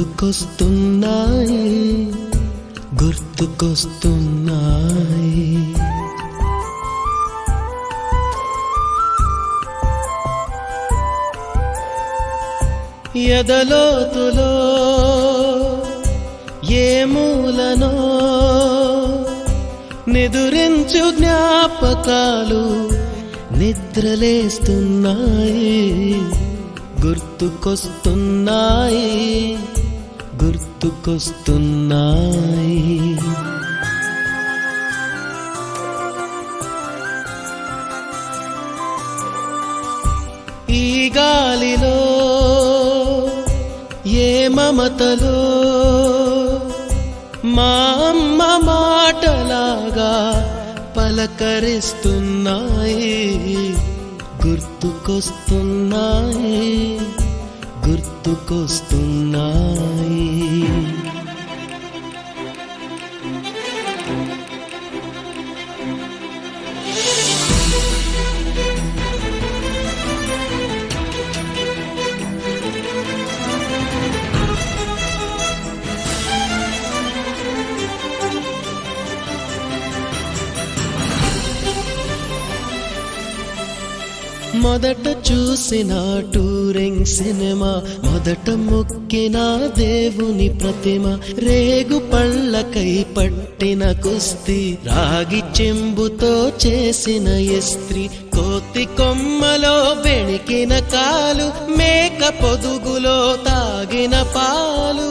గుర్తుకొస్తున్నాయి గుర్తుకొస్తున్నాయి. ఎదలోతులో ఏ మూలనో నిదురించు జ్ఞాపకాలు నిద్రలేస్తున్నాయి గుర్తుకొస్తున్నాయి గుర్తుకొస్తున్నాయి. ఈ గాలిలో ఏ మమతలో మా అమ్మ మాటలాగా పలకరిస్తున్నాయి గుర్తుకొస్తున్నాయి గుర్తుకొస్తున్నాయి. మొదట చూసిన టూరింగ్ సినిమా, మొదట మొక్కిన దేవుని ప్రతిమ, రేగు పళ్ళకై పట్టిన కుస్తీ, రాగి చెంబుతో చేసిన ఇస్త్రీ, కోతి కొమ్మలో బెణికిన కాలు, మేక పొదుగులో తాగిన పాలు,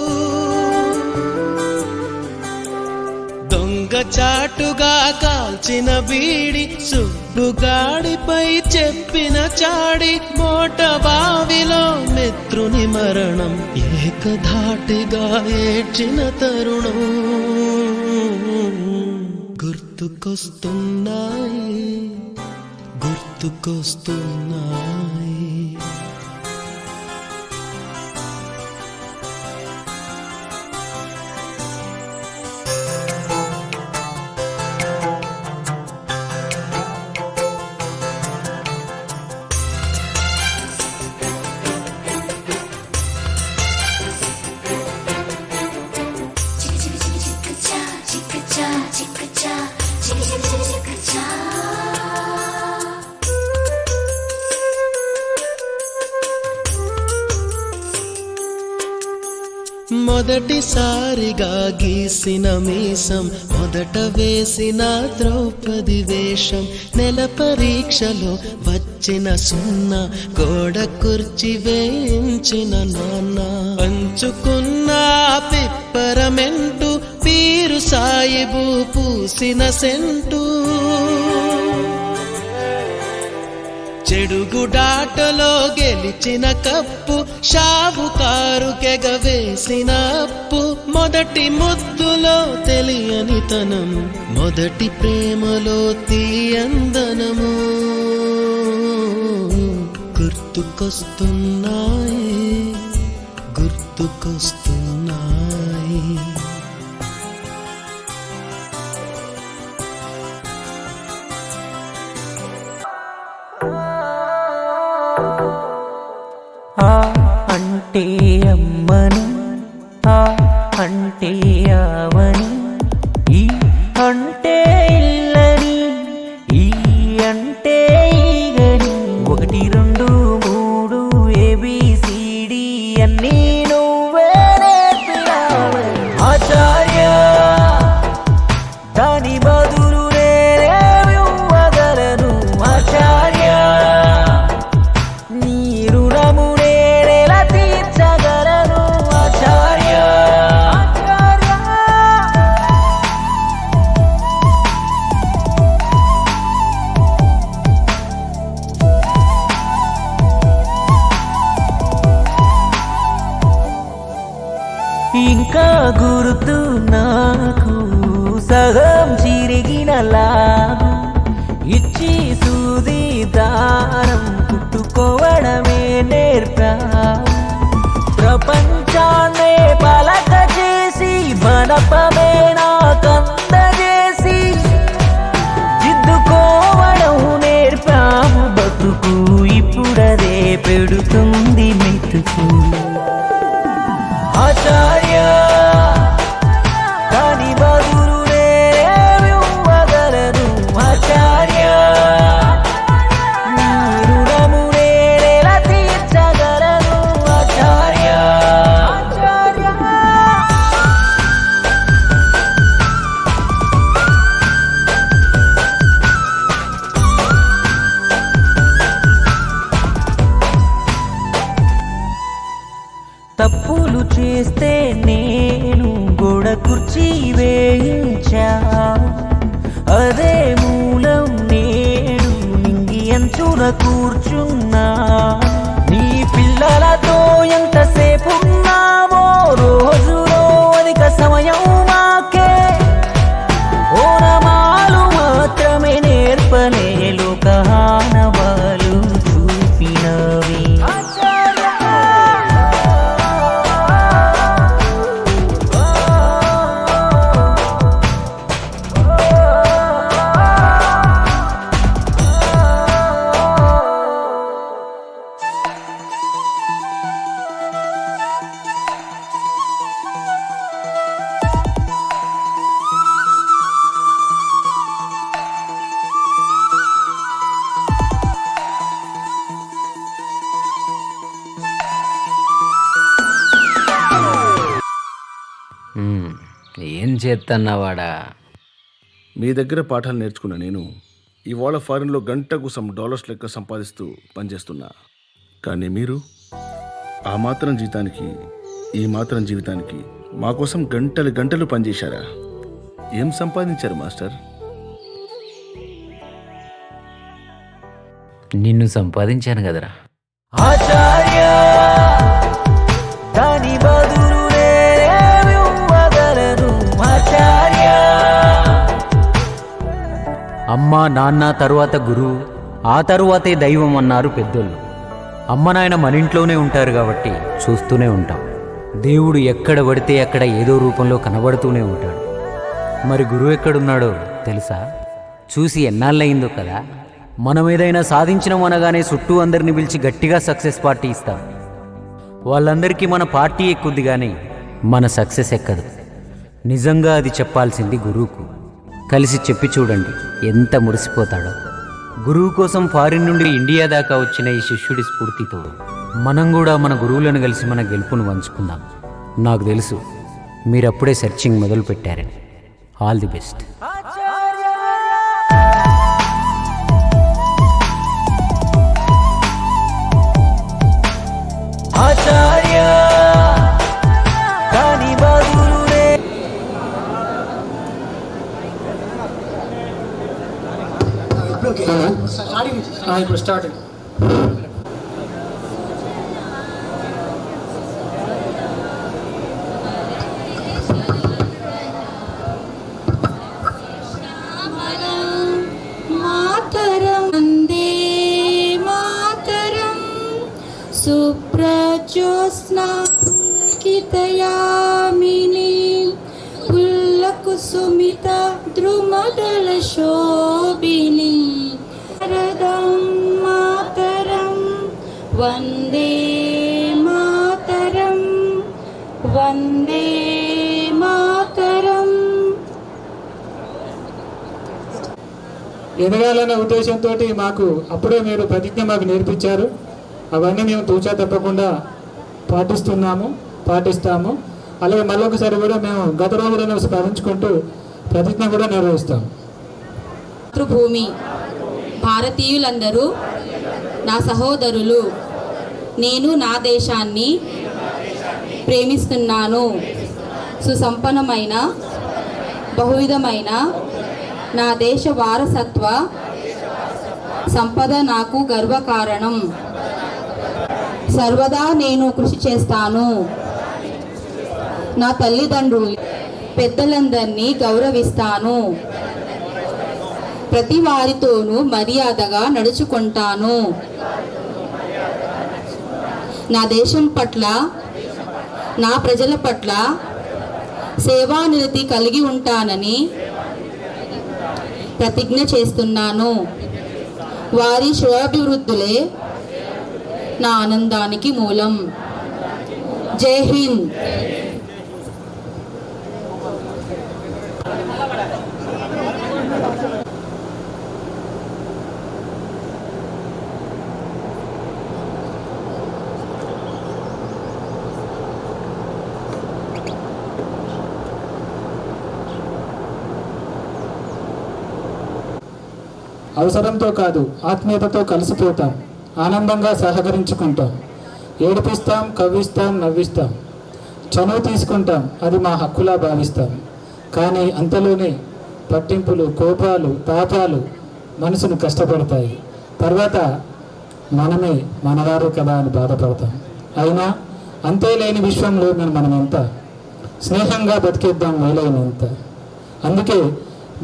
దొంగ చాటుగా కాల్చిన బీడి, సుబ్బుగాడిపై చెప్పిన చాడి, మోట బావిలో మిత్రుని మరణం, ఏకధాటిగా ఏడ్చిన తరుణం గుర్తుకొస్తున్నాయి గుర్తుకొస్తున్నాయి. మొదటిసారిగా గీసిన మీసం, మొదట వేసిన ద్రౌపది వేషం, నెల పరీక్షలో వచ్చిన సున్నా, గోడ కుర్చీ వేయించిన నాన్న, పంచుకున్న పిప్పరమెంటు, పీరు సాయిబు పూసిన సెంటు, చెడుగుడాటలో గెలిచిన కప్పు, షావుకారు కెగవేసిన అప్పు, మొదటి ముద్దులో తెలియని తనం, మొదటి ప్రేమలో తీయందనము గుర్తుకొస్తున్నాయి గుర్తుకొస్తున్నాయి. ఆ అంటే అమ్మని, ఆ అంటే ఆవని, ఈ అంటే ఇల్లని, ఈ అంటే ఈగని, 1 2 3 ABCD అన్నీ నువ్వే నేర్పినావని ఆచార్య, దాని బదులు నేనేమి ఇవ్వగలను ఆచార్య, నీ రుణము నేనెలా తీర్చగలను ఆచార్య. ఇంకా గుర్తు నాకు సగం చిరిగిన లాగు, ఇచ్చి సూది దారం కుట్టుకోవడమే నేర్పావు, ప్రపంచాన్నే పలక చేసి మనపమే నాకందజేసి దిద్దుకోవడం నేర్పావు, బతుకు ఇప్పుడదే పెడుతుంది మెతుకు ఆచార్య. వేయించావు, అదే మూలం నేడు నింగి అంచున కూర్చున్నా. నీ పిల్లలతో ఎంతసేపు ఉన్నావో రోజులో అధిక సమయం మాకే. ఓనమాలు మాత్రమే నేర్పలే లోకానవాలు చూపినవి. ఏం చేస్తున్నావాడా? మీ దగ్గర పాఠాలు నేర్చుకున్న నేను ఇవాళ ఫారిన్లో గంటకు $100 లెక్క సంపాదిస్తూ పనిచేస్తున్నా. కానీ మీరు ఆ మాత్రం జీతానికి ఈ మాత్రం జీవితానికి మా కోసం గంటలు గంటలు పనిచేశారా? ఏం సంపాదించారు మాస్టర్? నిన్ను సంపాదించాను కదరా. ఆచార్య దాని బదులు నేనేమి ఇవ్వగలను ఆచార్య. అమ్మ నాన్న తరువాత గురువు, ఆ తరువాతే దైవం అన్నారు పెద్దోళ్ళు. అమ్మ నాయన మన ఇంట్లోనే ఉంటారు కాబట్టి చూస్తూనే ఉంటాం. దేవుడు ఎక్కడ పడితే అక్కడ ఏదో రూపంలో కనబడుతూనే ఉంటాడు. మరి గురువు ఎక్కడున్నాడో తెలుసా? చూసి ఎన్నాళ్ళయిందో కదా. మనం ఏదైనా సాధించడం అనగానే చుట్టూ అందరిని పిలిచి గట్టిగా సక్సెస్ పార్టీ ఇస్తాం. వాళ్ళందరికీ మన పార్టీ ఎక్కుద్ది కానీ మన సక్సెస్ ఎక్కదు. నిజంగా అది చెప్పాల్సింది గురువుకు. కలిసి చెప్పి చూడండి ఎంత మురిసిపోతాడో. గురువు కోసం ఫారిన్ నుండి ఇండియా దాకా వచ్చిన ఈ శిష్యుడి స్ఫూర్తితో మనం కూడా మన గురువులను కలిసి మన గెలుపును పంచుకుందాం. నాకు తెలుసు మీరప్పుడే సెర్చింగ్ మొదలు పెట్టారని. All the best. ఆచార్య దాని బదులు ఇప్పుడు స్టార్టింగ్. మాతరం వందే మాతరం సుప్రజ్యోత్స్నా పులకితయామిని పుల్లకుసుమిత ద్రుమదళ శోభిని శరదం మాతరం వందే మాతరం వందే మాతరం. ఎదగాలనే ఉద్దేశంతో మాకు అప్పుడే మీరు ప్రతిజ్ఞ మాకు నేర్పించారు. అవన్నీ మేము తూచా తప్పకుండా పాటిస్తాము. అలాగే మళ్ళొకసారి కూడా మేము గత రోజులను స్మరించుకుంటూ ప్రతిజ్ఞ కూడా నిర్వహిస్తాం. మాతృభూమి భారతీయులందరూ నా సహోదరులు. నేను నా దేశాన్ని ప్రేమిస్తున్నాను. సుసంపన్నమైన బహువిధమైన నా దేశ వారసత్వ సంపద నాకు గర్వకారణం. సర్వదా నేను కృషి చేస్తాను. నా తల్లిదండ్రులు పెద్దలందరినీ గౌరవిస్తాను. ప్రతి వారితోనూ మర్యాదగా నడుచుకుంటాను. నా దేశం పట్ల నా ప్రజల పట్ల సేవానిరతి కలిగి ఉంటానని ప్రతిజ్ఞ చేస్తున్నాను. వారి శ్రేయోభివృద్ధులే నా ఆనందానికి మూలం. జై హింద్. అవసరంతో కాదు ఆత్మీయతతో కలిసిపోతాం. ఆనందంగా సహకరించుకుంటాం. ఏడిపిస్తాం, కవ్విస్తాం, నవ్విస్తాం. చనువు తీసుకుంటాం. అది మా హక్కులా భావిస్తాం. కానీ అంతలోనే పట్టింపులు, కోపాలు, తాపాలు మనసును కష్టపడతాయి. తర్వాత మనమే మనవారు కదా అని బాధపడతాం. అయినా అంతే లేని విశ్వంలో మనం ఎంత స్నేహంగా బతికేద్దాం వీలైనంత. అందుకే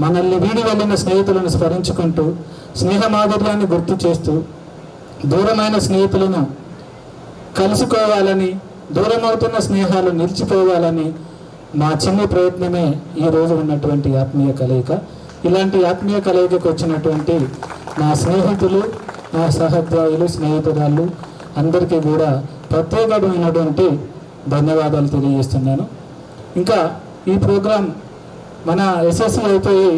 మనల్ని వీడి వెళ్ళిన స్నేహితులను స్మరించుకుంటూ, స్నేహ మాధుర్యాన్ని గుర్తు చేస్తూ, దూరమైన స్నేహితులను కలుసుకోవాలని, దూరమవుతున్న స్నేహాలు నిలిచిపోవాలని మా చిన్న ప్రయత్నమే ఈరోజు ఉన్నటువంటి ఆత్మీయ కలయిక. ఇలాంటి ఆత్మీయ కలయికకు వచ్చినటువంటి నా స్నేహితులు, నా సహోద్యోగులు, స్నేహితురాళ్ళు అందరికీ కూడా ప్రత్యేకమైనటువంటి ధన్యవాదాలు తెలియజేస్తున్నాను. ఇంకా ఈ ప్రోగ్రాం మన ఎస్ఎస్సి అయిపోయి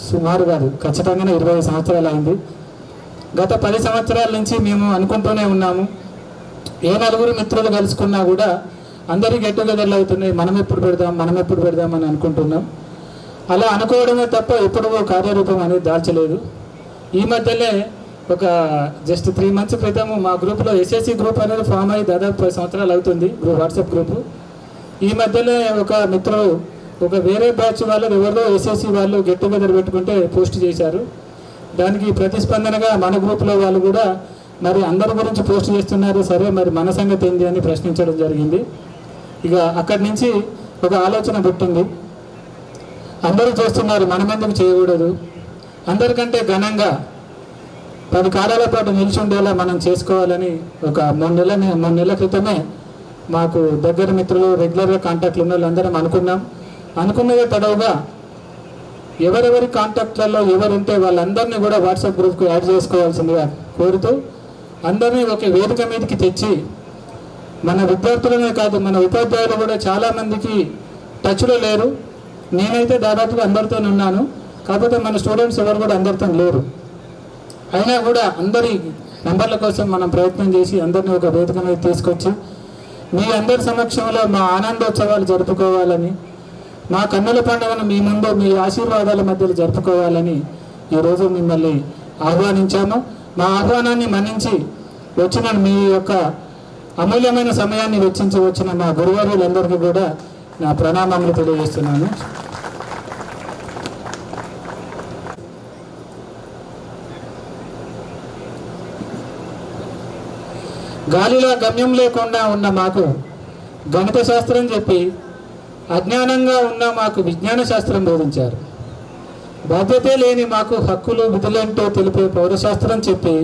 సుమారు కాదు ఖచ్చితంగానే 20 సంవత్సరాలు అయింది. గత 10 సంవత్సరాల నుంచి మేము అనుకుంటూనే ఉన్నాము, ఏ నలుగురు మిత్రులు కలుసుకున్నా కూడా అందరి గెట్ టుగెదర్లు అవుతున్నాయి, మనం ఎప్పుడు పెడదాం అని అనుకుంటున్నాం. అలా అనుకోవడమే తప్ప ఎప్పుడూ కార్యరూపం అనేది దాల్చలేదు. ఈ మధ్యనే ఒక జస్ట్ 3 months క్రితం మా గ్రూప్లో ఎస్ఎస్సి గ్రూప్ అనేది ఫామ్ అయ్యి దాదాపు 10 సంవత్సరాలు అవుతుంది, వాట్సాప్ గ్రూపు. ఈ మధ్యలో ఒక మిత్రులు ఒక వేరే బ్యాచ్ వాళ్ళు ఎవరో ఎస్ఎస్సి వాళ్ళు గెట్ టుగెదర్ పెట్టుకుంటే పోస్ట్ చేశారు. దానికి ప్రతిస్పందనగా మన గ్రూప్లో వాళ్ళు కూడా మరి అందరి గురించి పోస్ట్ చేస్తున్నారు, సరే మరి మన సంగతి ఏంటి అని ప్రశ్నించడం జరిగింది. ఇక అక్కడి నుంచి ఒక ఆలోచన పుట్టింది, అందరూ చేస్తున్నారు మనం ఎందుకు చేయకూడదు, అందరికంటే ఘనంగా 10 కాలాల పాటు నిలిచి ఉండేలా మనం చేసుకోవాలని ఒక 3 నెలల క్రితమే మాకు దగ్గర మిత్రులు, రెగ్యులర్గా కాంటాక్ట్లు ఉన్న వాళ్ళందరం అనుకున్నదే తడవుగా ఎవరెవరి కాంటాక్ట్లలో ఎవరుంటే వాళ్ళందరినీ కూడా వాట్సాప్ గ్రూప్కు యాడ్ చేసుకోవాల్సిందిగా కోరుతూ, అందరినీ ఒక వేదిక మీదకి తెచ్చి, మన విద్యార్థులనే కాదు మన ఉపాధ్యాయులు కూడా చాలామందికి టచ్లో లేరు. నేనైతే దాదాపుగా అందరితో ఉన్నాను, కాకపోతే మన స్టూడెంట్స్ ఎవరు కూడా అందరితో లేరు. అయినా కూడా అందరి నెంబర్ల కోసం మనం ప్రయత్నం చేసి అందరినీ ఒక వేదిక మీద తీసుకొచ్చి మీ అందరి సమక్షంలో మా ఆనందోత్సవాలు జరుపుకోవాలని, మా కన్నుల పండుగను మీ ముందు మీ ఆశీర్వాదాల మధ్యలో జరుపుకోవాలని ఈరోజు మిమ్మల్ని ఆహ్వానించాము. మా ఆహ్వానాన్ని మన్నించి వచ్చిన మీ యొక్క అమూల్యమైన సమయాన్ని వెచ్చించి వచ్చిన మా గురువారులందరికీ కూడా నా ప్రణామాలు తెలియజేస్తున్నాను. గాలిలో గమ్యం లేకుండా ఉన్న మాకు గణిత శాస్త్రం చెప్పి, అజ్ఞానంగా ఉన్న మాకు విజ్ఞాన శాస్త్రం బోధించారు. బాధ్యతే లేని మాకు హక్కులు విధులేంటో తెలిపే పౌరశాస్త్రం చెప్పి,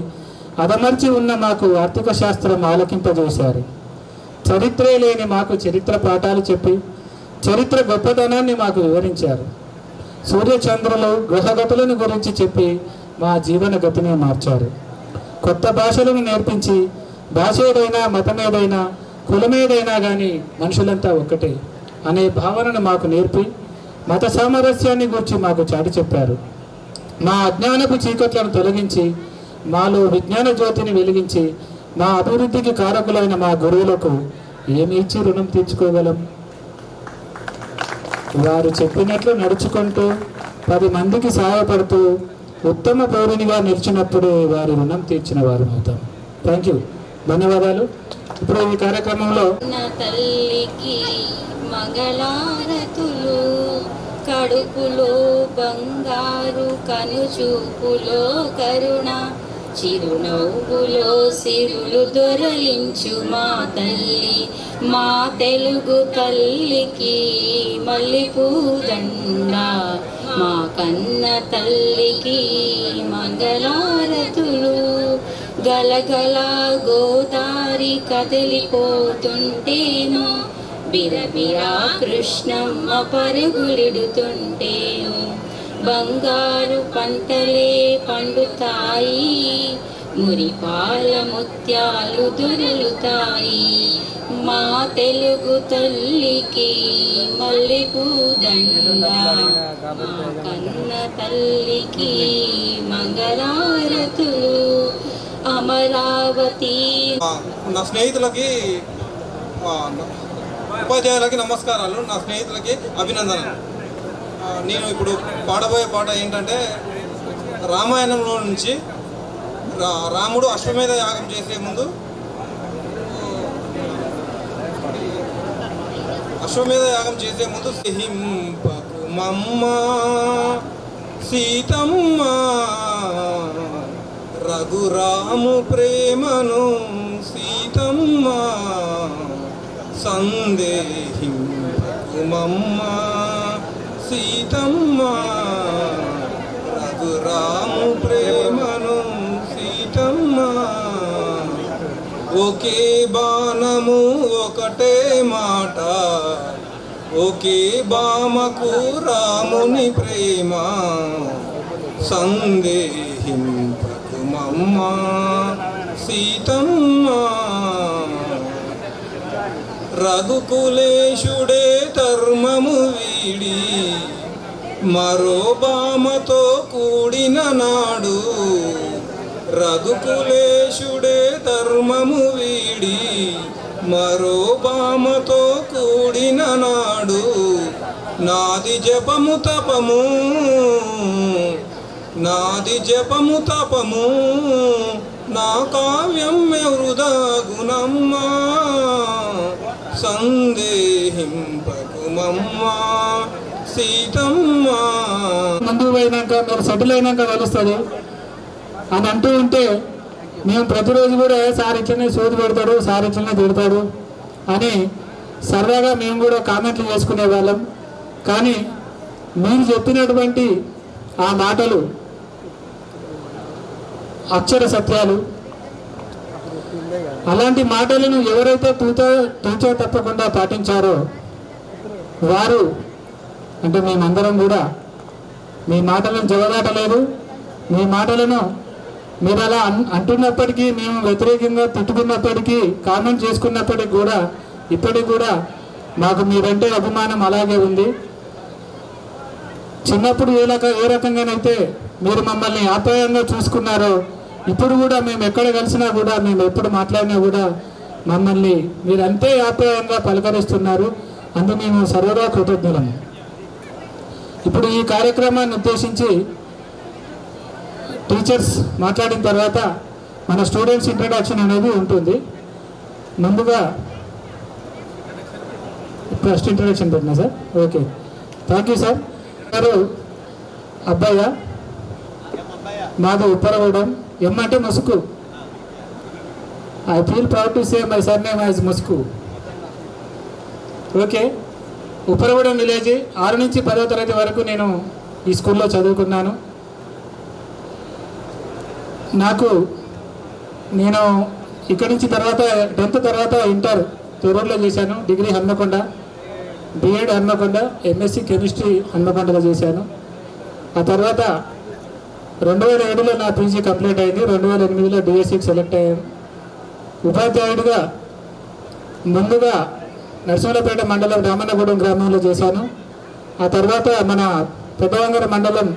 అదమర్చి ఉన్న మాకు ఆర్థిక శాస్త్రం ఆలకింపజేశారు. చరిత్రే లేని మాకు చరిత్ర పాఠాలు చెప్పి, చరిత్ర గొప్పతనాన్ని మాకు వివరించారు. సూర్యచంద్రులు గ్రహగతులను గురించి చెప్పి మా జీవన గతిని మార్చారు. కొత్త భాషలను నేర్పించి, భాష ఏదైనా, మతమేదైనా, కులమేదైనా కానీ మనుషులంతా ఒక్కటే అనే భావనను మాకు నేర్పి, మత సామరస్యాన్ని గురించి మాకు చాటి చెప్పారు. మా అజ్ఞానపు చీకట్లను తొలగించి, మాలో విజ్ఞాన జ్యోతిని వెలిగించి, మా అభివృద్ధికి కారకులైన మా గురువులకు ఏమి ఇచ్చి రుణం తీర్చుకోగలం? వారు చెప్పినట్లు నడుచుకుంటూ 10 మందికి సహాయపడుతూ ఉత్తమ పౌరునిగా నిలిచినప్పుడే వారి రుణం తీర్చిన వారు అవుతాం. థ్యాంక్ యూ, ధన్యవాదాలు. ఇప్పుడు ఈ కార్యక్రమంలో నా తల్లికి మంగళారతులు, కడుపులో బంగారు, కనుచూపులో కరుణ, చిరునవ్వులో సిరులు దొరలించు మా తల్లి, మా తెలుగు తల్లికి మల్లిపూదండ, మా కన్న తల్లికి మంగళారతులు. గలగల గోదారి కదిలిపోతుంటేమో, బిరబిరా కృష్ణమ్మ పరుగులిడుతుంటేమో, బంగారు పంటలే పండుతాయి, మురిపాల ముత్యాలు దొరులుతాయి, మా తెలుగు తల్లికి మల్లెపూదండ, మా కన్న తల్లికి మంగళారతులు. అమరావతి. నా స్నేహితులకి, ఉపాధ్యాయులకి నమస్కారాలు, నా స్నేహితులకి అభినందనలు. నేను ఇప్పుడు పాడబోయే పాట ఏంటంటే, రామాయణంలో నుంచి రాముడు అశ్వమేధ యాగం చేసే ముందు పకుమమ్మ సీతమ్మ రఘురాము ప్రేమను సీతమ్మ సందేహింపకుమమ్మ సీతమ్మ రఘురాము ప్రేమను సీతమ్మ ఒకే బాణము ఒకటే మాట ఒకే బామకు రాముని ప్రేమ సందేహింపకుమమ్మ సీతమ్మ రఘుకులేశుడే ధర్మము వీడి మరో బామతో కూడిన నాడు రఘుకులేశుడే ధర్మము వీడి మరో బామతో కూడిన నాడు నాది జపము తపము నాది జపము తపము నా కావ్యం వృధా గుణమ్మ సందేహింపకుమమ్మ సీతమ్మ. ముందుకు పోయినాక మీరు సెటిల్ అయినాక తెలుస్తుంది అని అంటూ ఉంటే మేము ప్రతిరోజు కూడా సార్ ఇట్లనే సోది పెడతాడు, సార్ ఇట్లనే తిడతాడు అని సరదాగా మేము కూడా కామెంట్లు చేసుకునే వాళ్ళం. కానీ మీరు చెప్పినటువంటి ఆ మాటలు అక్షర సత్యాలు. అలాంటి మాటలను ఎవరైతే తూచో తప్పకుండా పాటించారో వారు అంటే మేమందరం కూడా మీ మాటలను జవదాటలేదు. మీ మాటలను మీరు అలా అంటున్నప్పటికీ, మేము వ్యతిరేకంగా తిట్టుకున్నప్పటికీ, కామెంట్ చేసుకున్నప్పటికీ కూడా ఇప్పటికి కూడా మాకు మీరంటే అభిమానం అలాగే ఉంది. చిన్నప్పుడు ఏ రకంగానైతే మీరు మమ్మల్ని ఆప్యాయంగా చూసుకున్నారో ఇప్పుడు కూడా మేము ఎక్కడ కలిసినా కూడా, మేము ఎప్పుడు మాట్లాడినా కూడా మమ్మల్ని మీరు అంతే ఆప్యాయంగా పలకరిస్తున్నారు. అందుకు మేము సర్వదా కృతజ్ఞులము. ఇప్పుడు ఈ కార్యక్రమాన్ని ఉద్దేశించి టీచర్స్ మాట్లాడిన తర్వాత మన స్టూడెంట్స్ ఇంట్రడక్షన్ అనేది ఉంటుంది. ముందుగా ఫస్ట్ ఇంట్రడక్షన్ పెట్టినా sir. Okay, thank you sir. గారు అబ్బాయ్య మాది ఉప్పరగూడెం. ఎం అంటే ముసుగు. I feel proud to say my surname as ముసుగు. Okay, Upparagudem village. 6 నుంచి 10వ తరగతి వరకు నేను ఈ స్కూల్లో చదువుకున్నాను. నేను ఇక్కడి నుంచి తర్వాత 10th తర్వాత ఇంటర్ తిరూరులో చేశాను, degree Hanamkonda, BEd Hanamkonda, MSc chemistry హన్మకొండలో చేశాను. ఆ తర్వాత 2007లో నా పీజీ కంప్లీట్ అయింది. 2008లో డిఎస్సికి సెలెక్ట్ అయ్యాను. ఉపాధ్యాయుడిగా ముందుగా నరసింహపేట మండలం రామన్నగూడెం గ్రామంలో చేశాను. ఆ తర్వాత మన పెద్దవంగర మండలం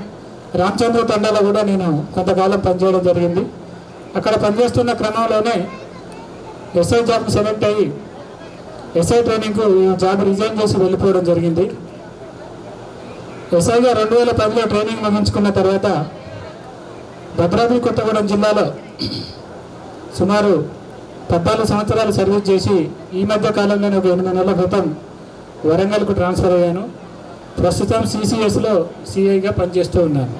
రామచంద్ర తండాలో కూడా నేను కొంతకాలం పనిచేయడం జరిగింది. అక్కడ పనిచేస్తున్న క్రమంలోనే ఎస్ఐ జాబ్కి సెలెక్ట్ అయ్యి ఎస్ఐ ట్రైనింగ్కు జాబ్ రిజైన్ చేసి వెళ్ళిపోవడం జరిగింది. ఎస్ఐగా 2010లో ట్రైనింగ్ ముగించుకున్న తర్వాత భద్రాద్రి కొత్తగూడెం జిల్లాలో సుమారు 14 సంవత్సరాలు సర్వీస్ చేసి ఈ మధ్య కాలంలోనే ఒక 8 నెలల క్రితం వరంగల్కు ట్రాన్స్ఫర్ అయ్యాను. ప్రస్తుతం సిసిఎస్లో సిఐగా పనిచేస్తూ ఉన్నాను.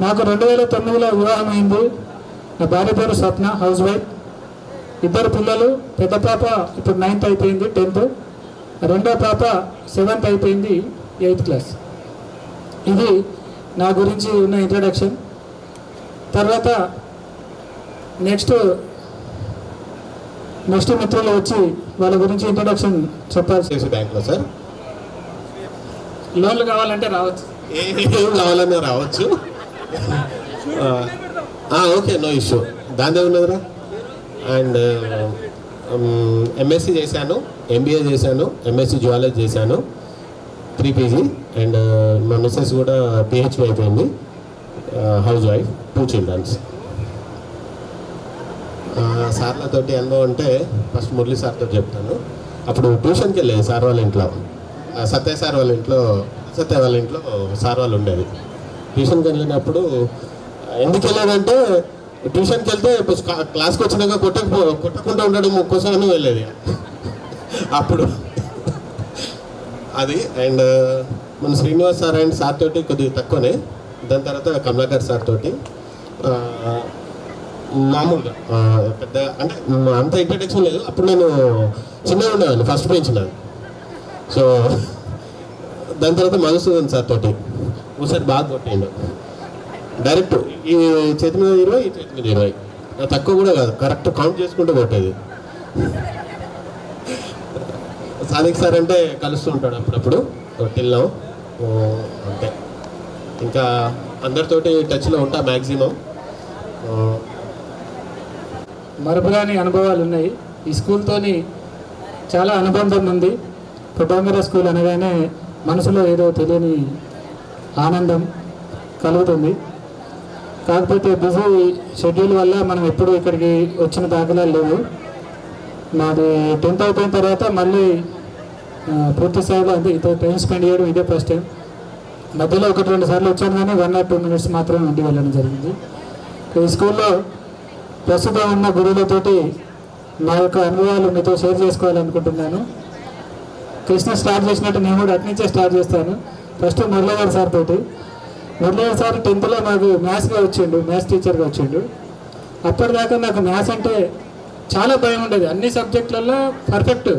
నాకు 2009లో వివాహం అయింది. నా భార్య పేరు స్వప్న, హౌస్ వైఫ్. 2 పిల్లలు. పెద్ద పాప ఇప్పుడు 9th అయిపోయింది, 10th. రెండో పాప 7th అయిపోయింది, 8th క్లాస్. ఇది నా గురించి ఉన్న ఇంట్రడక్షన్. తర్వాత నెక్స్ట్ మిత్రులు వచ్చి వాళ్ళ గురించి ఇంట్రడక్షన్ చెప్పాల్సి. బ్యాంక్లో సార్ లోన్లు కావాలంటే రావచ్చు, ఏం కావాలన్నా రావచ్చు. ఓకే, నో ఇష్యూ, దాని ఉన్నదిరా. అండ్ ఎంఎస్సి చేశాను, ఎంబీఏ చేశాను, ఎంఎస్సి జువాలజీ చేశాను, 3 పీజీ. అండ్ మా మిస్సెస్ కూడా పిహెచ్డి అయిపోయింది, హౌస్ వైఫ్, 2 చిల్డ్రన్స్. సార్లతోటి అనుభవం అంటే ఫస్ట్ మురళి సార్తో చెప్తాను. అప్పుడు ట్యూషన్కి వెళ్ళేది సార్ వాళ్ళ ఇంట్లో, సత్య సార్ వాళ్ళ ఇంట్లో, సత్య వాళ్ళ ఇంట్లో సార్ వాళ్ళు ఉండేది. ట్యూషన్కి వెళ్ళినప్పుడు ఎందుకు వెళ్ళేదంటే ట్యూషన్కి వెళ్తే క్లాస్కి వచ్చినాక కొట్టకుండా ఉండడం కోసమని వెళ్ళేది అప్పుడు అది. అండ్ మన శ్రీనివాస్ సార్ అండ్ సార్ తోటి కొద్దిగా తక్కువనే, దాని తర్వాత కమలాకర్ సార్ తోటి మామూలుగా పెద్ద అంటే అంత ఇంట్రడక్షన్ లేదు. అప్పుడు నేను చిన్నగా ఉండేవాడిని, ఫస్ట్ బెంచ్ నాది. సో దాని తర్వాత మధుసూదన్ సార్ తోటి ఒకసారి బాగా కొట్టిండు డైరెక్ట్, ఈ చేతి మీద 20, ఈ చేతి మీద 20, తక్కువ కూడా కాదు, కరెక్ట్ కౌంట్ చేసుకుంటూ కొట్టేది. సాదిక్ సార్ అంటే కలుస్తూ ఉంటాడు అప్పుడప్పుడు, టిల్లం అంతే. ఇంకా అందరితోటి టచ్లో ఉంటా మ్యాక్సిమం. మరపురాని అనుభవాలు ఉన్నాయి. ఈ స్కూల్తోని చాలా అనుబంధం ఉంది. పుట్టంగర స్కూల్ అనగానే మనసులో ఏదో తెలియని ఆనందం కలుగుతుంది. కాకపోతే బిజీ షెడ్యూల్ వల్ల మనం ఎప్పుడు ఇక్కడికి వచ్చిన దాఖలాలు లేవు. నాది 10th అయిపోయిన తర్వాత మళ్ళీ పూర్తి స్థాయిలో అంటే ఇదే టైం స్పెండ్ చేయడం ఇదే ఫస్ట్ టైం. మధ్యలో 1-2 సార్లు వచ్చాను, కానీ 1 or 2 minutes మాత్రమే ఉండి వెళ్ళడం జరిగింది. ఈ స్కూల్లో ప్రస్తుతం ఉన్న గురువులతోటి నా యొక్క అనుభవాలు మీతో షేర్ చేసుకోవాలనుకుంటున్నాను. కృష్ణ స్టార్ట్ చేసినట్టు నేను కూడా అట్నుంచే స్టార్ట్ చేస్తాను. ఫస్ట్ మురళీధర్ సార్ తోటి. మురళీధర్ సార్ 10th మాకు మ్యాథ్స్గా వచ్చిండు, మ్యాథ్స్ టీచర్గా వచ్చిండు. అప్పటిదాకా నాకు మ్యాథ్స్ అంటే చాలా భయం ఉండేది. అన్ని సబ్జెక్టులలో పర్ఫెక్ట్,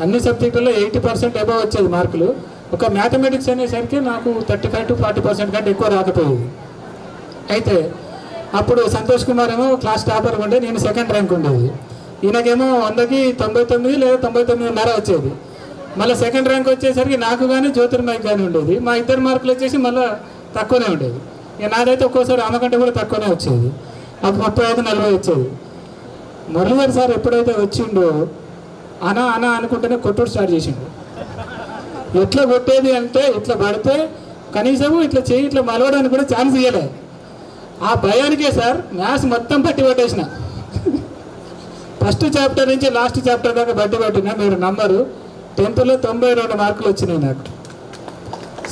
అన్ని సబ్జెక్టులలో 80% అబవ్ వచ్చేది మార్కులు. ఒక మ్యాథమెటిక్స్ అనేసరికి నాకు 35 to 40% కంటే ఎక్కువ రాకపోయేది. అయితే అప్పుడు సంతోష్ కుమార్ ఏమో క్లాస్ టాపర్ ఉండే, నేను సెకండ్ ర్యాంక్ ఉండేది. ఈయనకేమో 100కి 99 లేదా 99.5 వచ్చేది. మళ్ళీ సెకండ్ ర్యాంక్ వచ్చేసరికి నాకు కానీ జ్యోతిర్మయ్కి కానీ ఉండేది. మా ఇద్దరు మార్కులు వచ్చేసి మళ్ళీ తక్కువనే ఉండేది. ఇక నాదైతే ఒక్కోసారి ఆమె కంటే కూడా తక్కువనే వచ్చేది. అప్పుడు 35-40 వచ్చేది. మురళీధర్ సార్ ఎప్పుడైతే వచ్చిండో అనా అనుకుంటేనే కొట్టుడు స్టార్ట్ చేసిండు. ఎట్లా కొట్టేది అంటే ఇట్లా పడితే కనీసం ఇట్లా చేయి ఇట్లా మలవడానికి కూడా ఛాన్స్ ఇవ్వలే. ఆ భయానికే సార్ మ్యాథ్స్ మొత్తం బట్టి పట్టేసిన. ఫస్ట్ చాప్టర్ నుంచి లాస్ట్ చాప్టర్ దాకా బట్టి పట్టిన. మీరు నంబరు 10th 92 మార్కులు వచ్చినాయి నాకు.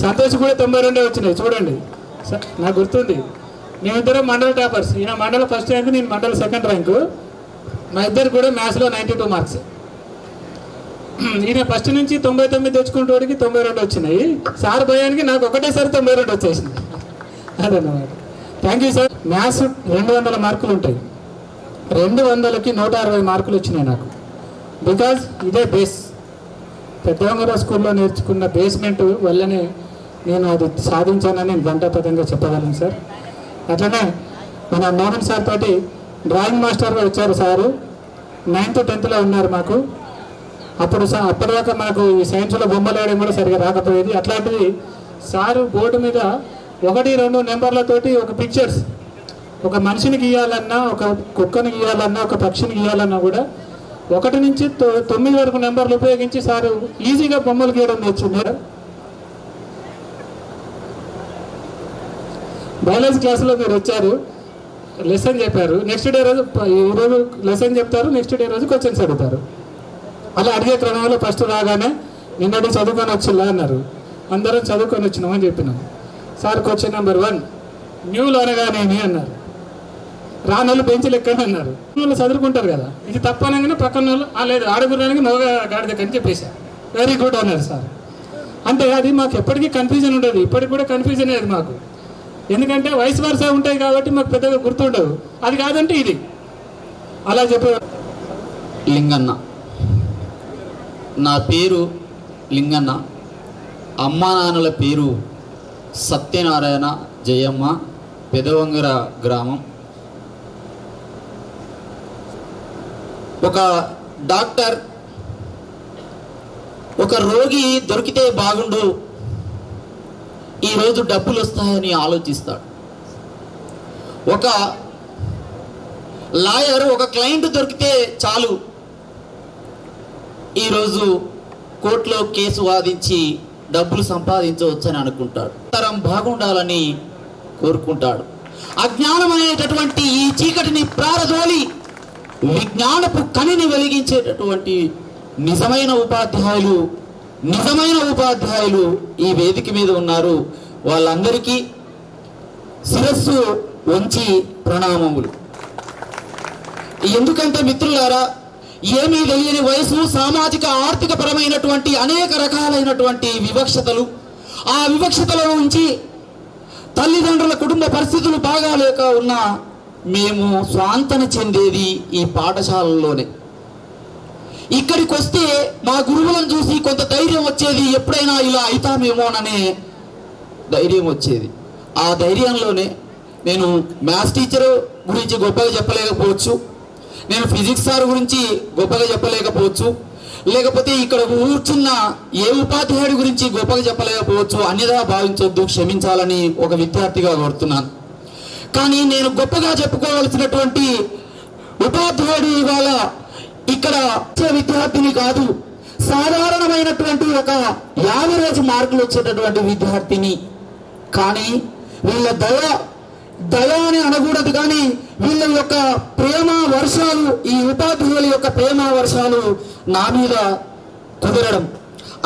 సంతోష్ కూడా 92 వచ్చినాయి. చూడండి నాకు గుర్తుంది. మేమిద్దరం మండల టాపర్స్. ఈయన మండల ఫస్ట్ ర్యాంకు, నేను మండల సెకండ్ ర్యాంకు. మా ఇద్దరు కూడా మ్యాథ్స్లో 92 మార్క్స్. ఈయన ఫస్ట్ నుంచి 99 తెచ్చుకుంటోడికి 92 వచ్చినాయి. సార్ భయానికి నాకు ఒకటేసారి 92 వచ్చేసింది. అదన్నమాట. Thank you sir. మ్యాథ్స్ 200 మార్కులు ఉంటాయి. 200కి 160 మార్కులు వచ్చినాయి నాకు. బికాజ్ ఇదే బేస్. పెద్దవంగర స్కూల్లో నేర్చుకున్న బేస్మెంట్ వల్లనే నేను అది సాధించానని గంటాపదంగా చెప్పగలను సార్. అట్లనే మన మోహన్ సార్ తోటి డ్రాయింగ్ మాస్టర్గా వచ్చారు సారు. 9th 10th ఉన్నారు మాకు. అప్పటిదాకా మనకు ఈ సైన్స్లో బొమ్మలు వేయడం కూడా సరిగా రాకపోయేది. అట్లాంటిది సారు బోర్డు మీద 1-2 నెంబర్లతోటి ఒక పిక్చర్స్, ఒక మనిషిని గీయాలన్నా, ఒక కుక్కని గీయాలన్నా, ఒక పక్షిని గీయాలన్నా కూడా 1 నుంచి 9 వరకు నెంబర్లు ఉపయోగించి సారు ఈజీగా బొమ్మలు గీయడం నేర్చుకున్నారు. బయాలజీ క్లాసులో మీరు వచ్చారు, లెసన్ చెప్పారు. నెక్స్ట్ డే రోజు ఈరోజు లెసన్ చెప్తారు, నెక్స్ట్ డే రోజు క్వశ్చన్స్ అడుగుతారు. అలా అడిగే క్రమంలో ఫస్ట్ రాగానే నిన్నటి చదువుకొని వచ్చిల్లా అన్నారు. అందరం చదువుకొని వచ్చినామని చెప్పినాం. సార్ క్వశ్చన్ నెంబర్ 1 న్యూలు అనగానేమి అన్నారు. రానోళ్ళు బెంచ్లు ఎక్కడని అన్నారు. వాళ్ళు చదువుకుంటారు కదా, ఇది తప్పు అనగానే పక్కన వాళ్ళు లేదు ఆడగురానికి మోగ గాడిదకని చెప్పేశారు. వెరీ గుడ్ అన్నారు సార్. అంటే అది మాకు ఎప్పటికీ కన్ఫ్యూజన్ ఉండదు. ఇప్పటికి కూడా కన్ఫ్యూజన్ లేదు మాకు. ఎందుకంటే వయసు వరుస ఉంటాయి కాబట్టి మాకు పెద్దగా గుర్తుండవు. అది కాదంటే ఇది అలా చెప్పేవారు. లింగన్న, నా పేరు లింగన్న. అమ్మా నాన్నల పేరు సత్యనారాయణ, జయమ్మ, పెదవంగర గ్రామం. ఒక డాక్టర్ ఒక రోగి దొరికితే బాగుండు, ఈరోజు డబ్బులు వస్తాయని ఆలోచిస్తాడు. ఒక లాయర్ ఒక క్లయింట్ దొరికితే చాలు, ఈరోజు కోర్టులో కేసు వాదించి డబ్బులు సంపాదించవచ్చని అనుకుంటాడు. తరం బాగుండాలని కోరుకుంటాడు. అజ్ఞానం అనేటటువంటి ఈ చీకటిని ప్రారదోలి విజ్ఞానపు కనిని వెలిగించేటటువంటి నిజమైన ఉపాధ్యాయులు ఈ వేదిక మీద ఉన్నారు. వాళ్ళందరికీ శిరస్సు వంచి ప్రణామములు. ఎందుకంటే మిత్రులారా, ఏమీ తెలియని వయసు, సామాజిక ఆర్థిక పరమైనటువంటి అనేక రకాలైనటువంటి వివక్షతలు, ఆ వివక్షతలో ఉంచి తల్లిదండ్రుల కుటుంబ పరిస్థితులు బాగాలేక ఉన్న మేము స్వాంతన చెందేది ఈ పాఠశాలలోనే. ఇక్కడికి వస్తే మా గురువులను చూసి కొంత ధైర్యం వచ్చేది, ఎప్పుడైనా ఇలా అవుతామేమోననే ధైర్యం వచ్చేది. ఆ ధైర్యంలోనే నేను మ్యాథ్స్ టీచర్ గురించి గొప్పగా చెప్పలేకపోవచ్చు, నేను ఫిజిక్స్ సార్ గురించి గొప్పగా చెప్పలేకపోవచ్చు, లేకపోతే ఇక్కడ కూర్చున్న ఏ ఉపాధ్యాయుడి గురించి గొప్పగా చెప్పలేకపోవచ్చు. అన్యదా భావించొద్దు, క్షమించాలని ఒక విద్యార్థిగా కోరుతున్నాను. కానీ నేను గొప్పగా చెప్పుకోవాల్సినటువంటి ఉపాధ్యాయుడు ఇవాళ ఇక్కడ విద్యార్థిని కాదు, సాధారణమైనటువంటి ఒక యావరేజ్ మార్కులు వచ్చేటటువంటి విద్యార్థిని. కానీ వీళ్ళ దయ అని అనకూడదు, కానీ వీళ్ళ యొక్క ప్రేమ వర్షాలు, ఈ ఉపాధ్యాయుల యొక్క ప్రేమ వర్షాలు నా మీద కుదరడం,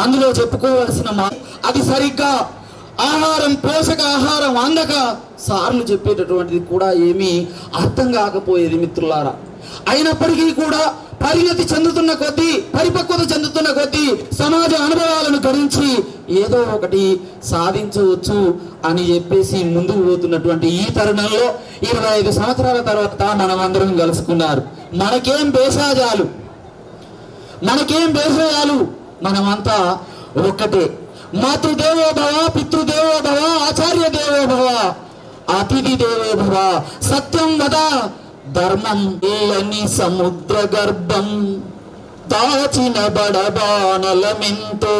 అందులో చెప్పుకోవాల్సిన అది సరిగ్గా ఆహారం, పోషక ఆహారం అందక సార్లు చెప్పేటటువంటిది కూడా ఏమీ అర్థం కాకపోయేది మిత్రులారా. అయినప్పటికీ కూడా పరిణతి చెందుతున్న కొద్దీ, పరిపక్వత చెందుతున్న కొద్దీ సమాజ అనుభవాలను గణించి ఏదో ఒకటి సాధించవచ్చు అని చెప్పేసి ముందుకు పోతున్నటువంటి ఈ తరుణంలో 25 సంవత్సరాల తర్వాత మనం అందరం కలుసుకున్నారు. మనకేం భేషజాలు, మనమంతా ఒక్కటే. మాతృదేవో భవ, పితృదేవో భవ, ఆచార్య దేవో భవ, అతిథి దేవో భవ, సత్యం వద, ధర్మం ఏలని సముద్ర గర్భం దాచిన బడబానలమెంతో,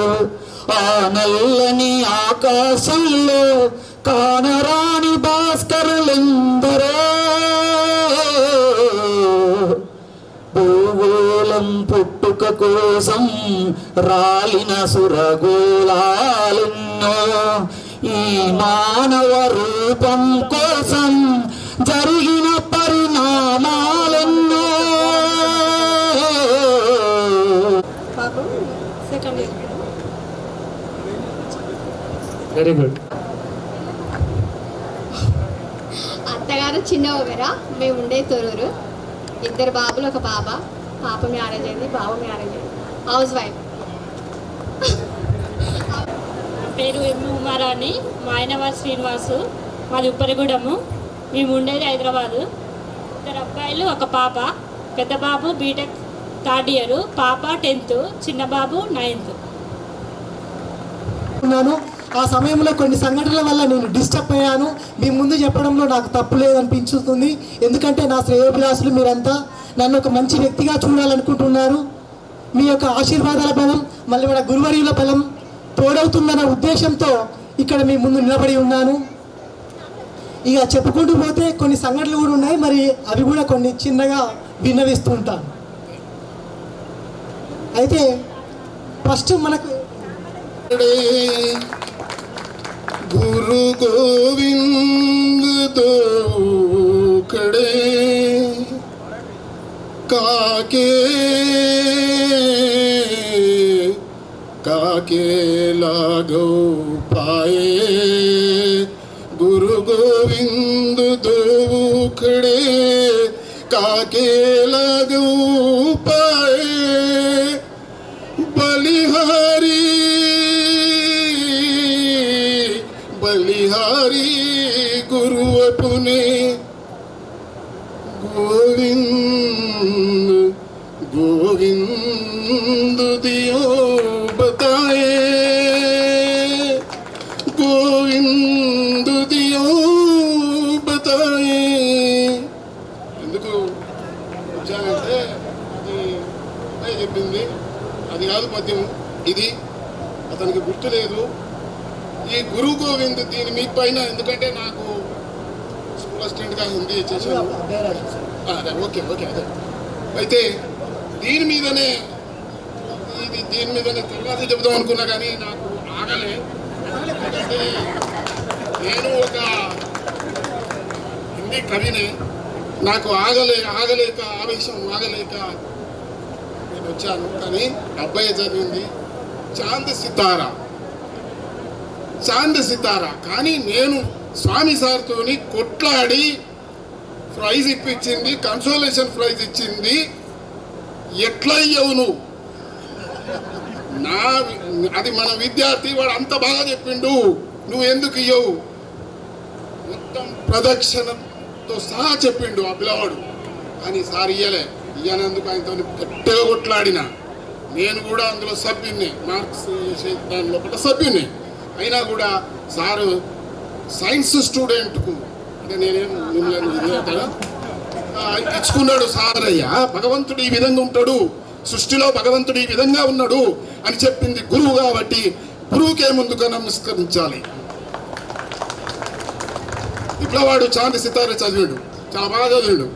ఆ నల్లని ఆకాశంలో కానరాని భాస్కరులెందరో, భూగోళం పుట్టుక కోసం రాలిన సురగోళాలెన్నో, ఈ మానవ రూపం కోసం జరిగిన పరిణామాలెన్నో. Very good. అత్తగారు చిన్న ఓవెరా, మేము ఉండే తొరూరు. 2 బాబులు, ఒక పాప. పాప మ్యారేజ్ అయింది, బాబు మ్యారేజ్ అయింది. House wife. పేరు ఎమ్ము ఉమారాణి, మా ఆయన వారు శ్రీనివాసు, మాది ఉప్పరిగూడెము, మేము ఉండేది హైదరాబాదు. 2 అబ్బాయిలు, ఒక పాప. పెద్ద బాబు బీటెక్ 3rd ఇయర్, పాప 10th, చిన్న బాబు 9th. ఆ సమయంలో కొన్ని సంఘటనల వల్ల నేను డిస్టర్బ్ అయ్యాను. మీ ముందు చెప్పడంలో నాకు తప్పు లేదనిపించుతుంది. ఎందుకంటే నా శ్రేయోభిలాసులు మీరంతా నన్ను ఒక మంచి వ్యక్తిగా చూడాలనుకుంటున్నారు. మీ యొక్క ఆశీర్వాదాల బలం, మళ్ళీ మన గురువర్యుల బలం తోడవుతుందన్న ఉద్దేశంతో ఇక్కడ మీ ముందు నిలబడి ఉన్నాను. ఇక చెప్పుకుంటూ పోతే కొన్ని సంఘటనలు కూడా ఉన్నాయి, మరి అవి కూడా కొన్ని చిన్నగా విన్నవిస్తూ ఉంటాను. అయితే ఫస్ట్ మనకు गुरु गोविंद दो खड़े काके काके लागो पाए, गुरु गोविंद दो खड़े काके लागो पाए, बलिहारी बलिहारी गुरु अपने, गोविंद गोविंद दियो बताए, गोविंद दियो बताए. ఎందుకు వచ్చానంటే అది చెప్పింది, అది కాదు పద్యం, ఇది అతనికి గుర్తు లేదు. ఈ గురు గోవింద్ దీని మీ పైన, ఎందుకంటే నాకు స్కూల్ అసిస్టెంట్గా హిందీ చేశాను. అదే ఓకే అదే. అయితే దీని మీదనే తర్వాత చెబుదాం అనుకున్నా, కానీ నాకు ఆగలే. ఎందుకంటే నేను ఒక హిందీ కవినే, నాకు ఆగలేక ఆవేశం ఆగలేక నేను వచ్చాను. కానీ అబ్బాయి చదివింది చాంద్ సితారా, కానీ నేను స్వామి సార్తోని కొట్లాడి ప్రైజ్ ఇప్పించింది, కన్సోలేషన్ ప్రైజ్ ఇచ్చింది. ఎట్లయ్యవు నువ్వు, అది మన విద్యార్థి, వాడు అంత బాగా చెప్పిండు, నువ్వు ఎందుకు ఇయ్యవు, మొత్తం ప్రదక్షిణతో సహా చెప్పిండు ఆ పిల్లవాడు. కానీ సార్ ఇయ్యనందుకు ఆయనతో గట్టిగా కొట్లాడిన. నేను కూడా అందులో సభ్యున్నే, మార్క్స్ దానిలో ఒకటి సభ్యున్నే. అయినా కూడా సారు సైన్స్ స్టూడెంట్కు అంటే నేనేం మిమ్మల్ని ఇచ్చుకున్నాడు. సార్ అయ్యా భగవంతుడు ఈ విధంగా ఉంటాడు, సృష్టిలో భగవంతుడు ఈ విధంగా ఉన్నాడు అని చెప్పింది గురువు. కాబట్టి గురువుకే ముందుగా నమస్కరించాలి. ఇట్లా వాడు చాంది సితారే చదివాడు, చాలా బాగా చదివాడు.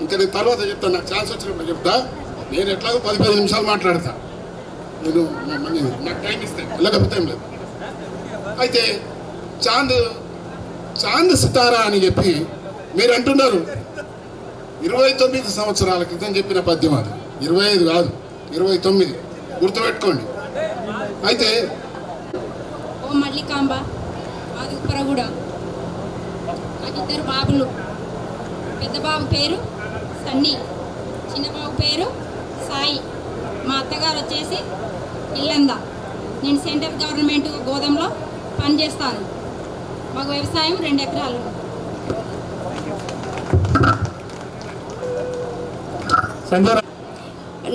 ఇంకా నేను తర్వాత చెప్తాను, నాకు ఛాన్స్ వచ్చినప్పుడు చెప్తా. నేను ఎట్లాగో 10-15 నిమిషాలు మాట్లాడతా, నేను నాకు టైం ఇస్తే, లేకపోతే ఏం లేదు. అయితే చాంద్ సితారా అని చెప్పి మీరు అంటున్నారు. 29 సంవత్సరాల క్రితం చెప్పిన పద్యం అది. 25 కాదు, 29 గుర్తుపెట్టుకోండి. అయితే ఓ మల్లికాంబ, మాది ఉప్పరగూడెం. నాకు 2 బాబులు. పెద్ద బాబు పేరు సన్నీ, చిన్న బాబు పేరు సాయి. మా అత్తగారు వచ్చేసి ఇల్లంద. నేను సెంట్రల్ గవర్నమెంట్ గోదాంలో పనిచేస్తాను. మాకు వ్యవసాయం 2 ఎకరాలు.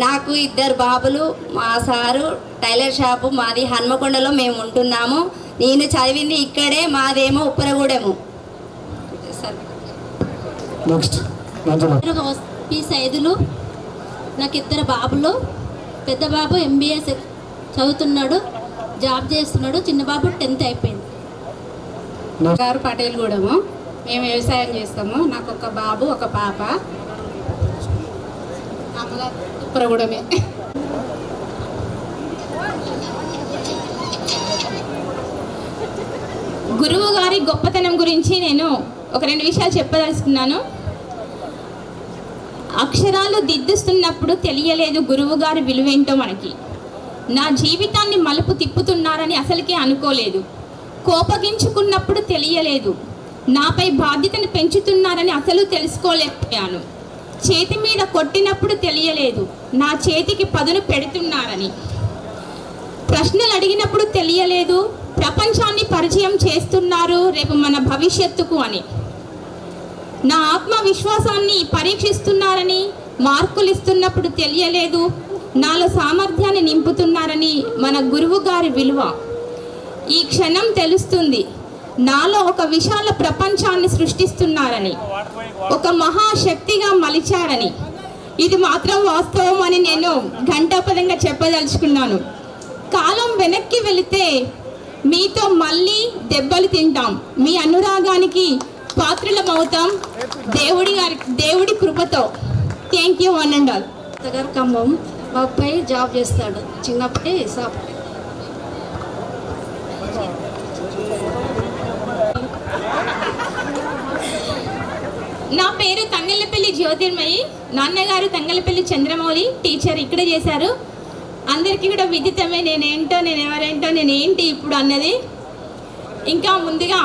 నాకు 2 బాబులు. మా సారు టైలర్ షాపు, మాది హన్మకొండలో మేము ఉంటున్నాము. నేను చదివింది ఇక్కడే, మాదేమో ఉప్పరగూడెము. పి సైదులు. నాకు 2 బాబులు. పెద్ద బాబు MBA చదువుతున్నాడు, జాబ్ చేస్తున్నాడు. చిన్న బాబు 10th అయిపోయింది. గారు పటేల్గూడెము. మేము వ్యవసాయం చేస్తాము. నాకు 1 బాబు 1 పాప. ఉప్పరగూడెమే. గురువు గారి గొప్పతనం గురించి నేను ఒక 2 విషయాలు చెప్పదలుచుకున్నాను. అక్షరాలు దిద్దుస్తున్నప్పుడు తెలియలేదు గురువు గారి విలువేంటో మనకి. నా జీవితాన్ని మలుపు తిప్పుతున్నారని అసలుకే అనుకోలేదు. కోపగించుకున్నప్పుడు తెలియలేదు. నాపై బాధ్యతను పెంచుతున్నారని అసలు తెలుసుకోలేకపోయాను. చేతి మీద కొట్టినప్పుడు తెలియలేదు నా చేతికి పదును పెడుతున్నారని. ప్రశ్నలు అడిగినప్పుడు తెలియలేదు ప్రపంచాన్ని పరిచయం చేస్తున్నారు రేపు మన భవిష్యత్తుకు అని. నా ఆత్మవిశ్వాసాన్ని పరీక్షిస్తున్నారని, మార్కులు ఇస్తున్నప్పుడు తెలియలేదు నాలో సామర్థ్యాన్ని నింపుతున్నారని మన గురువు గారి విలువ. ఈ క్షణం తెలుస్తుంది నాలో ఒక విశాల ప్రపంచాన్ని సృష్టిస్తున్నారని, ఒక మహాశక్తిగా మలిచారని. ఇది మాత్రం వాస్తవం అని నేను ఘంటాపదంగా చెప్పదలుచుకున్నాను. కాలం వెనక్కి వెళితే మీతో మళ్ళీ దెబ్బలు తింటాం, మీ అనురాగానికి పాత్రలమవుతాం దేవుడి కృపతో. Thank you one and all. గారు ఖమ్మం. మా అబ్బాయి జాబ్ చేస్తాడు, చిన్నప్పుడే షాప్. నా పేరు తంగళ్ళపల్లి జ్యోతిర్మయి. నాన్నగారు తంగళ్ళపల్లి చంద్రమౌళి, టీచర్ ఇక్కడే చేశారు. అందరికీ కూడా విదితమే నేనేంటో, నేను ఎవరేంటో, నేనేంటి ఇప్పుడు అన్నది. ఇంకా ముందుగా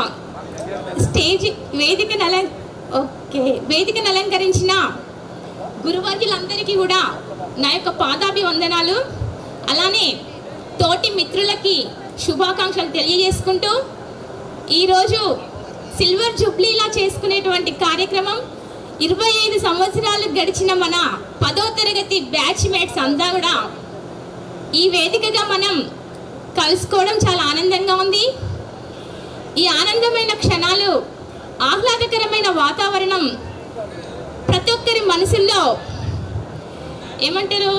వేదికను అలంకరించిన గురువర్యులందరికీ కూడా నా యొక్క పాదాభివందనాలు. అలానే తోటి మిత్రులకి శుభాకాంక్షలు తెలియజేసుకుంటూ ఈరోజు సిల్వర్ జూబ్లీలా చేసుకునేటువంటి కార్యక్రమం 25 సంవత్సరాలు గడిచిన మన 10వ తరగతి బ్యాచ్మేట్స్ అంతా కూడా ఈ వేదికగా మనం కలుసుకోవడం చాలా ఆనందంగా ఉంది. ఈ ఆనందమైన క్షణాలు, ఆహ్లాదకరమైన వాతావరణం ప్రతి ఒక్కరి మనసుల్లో ఏమంటారు,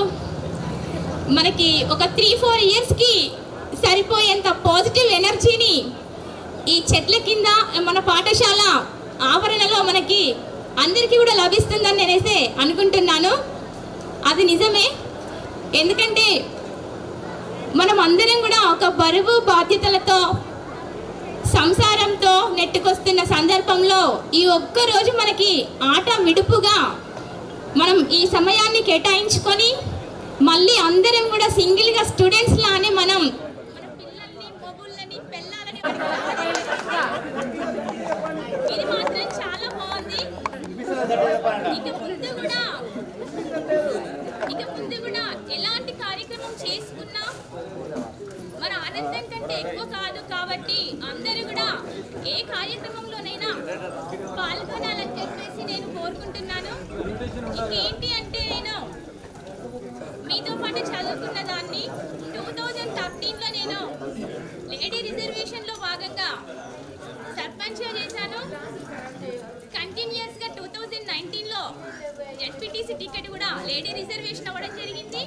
మనకి ఒక 3-4 ఇయర్స్కి సరిపోయేంత పాజిటివ్ ఎనర్జీని ఈ చెట్ల కింద మన పాఠశాల ఆవరణలో మనకి అందరికీ కూడా లభిస్తుందని నేనైతే అనుకుంటున్నాను. అది నిజమే. ఎందుకంటే మనం అందరం కూడా ఒక బరువు బాధ్యతలతో సంసారంతో నెట్టుకొస్తున్న సందర్భంలో ఈ ఒక్కరోజు మనకి ఆట విడుపుగా మనం ఈ సమయాన్ని కేటాయించుకొని మళ్ళీ అందరం కూడా సింగిల్గా స్టూడెంట్స్ లానే మనం పిల్లల్ని, మొగుళ్ళని, పెళ్ళాలని ఇది మాత్రం చాలా బాగుంది. ఇక ముందు కూడా ఎలాంటి కార్యక్రమం చేసుకున్నా ఏ కార్యక్రమంలోనైనా పాల్గొనాలని చెప్పేసి నేను కోరుకుంటున్నాను. ఇంకేంటి అంటే నేను మీతో పాటు చదువుకున్న దాన్ని 2013లో నేను లేడీ రిజర్వేషన్లో భాగంగా సర్పంచ్గా చేశాను. కంటిన్యూస్గా 2019లో జెడ్పీటీసీ టికెట్ కూడా లేడీ రిజర్వేషన్ అవ్వడం జరిగింది.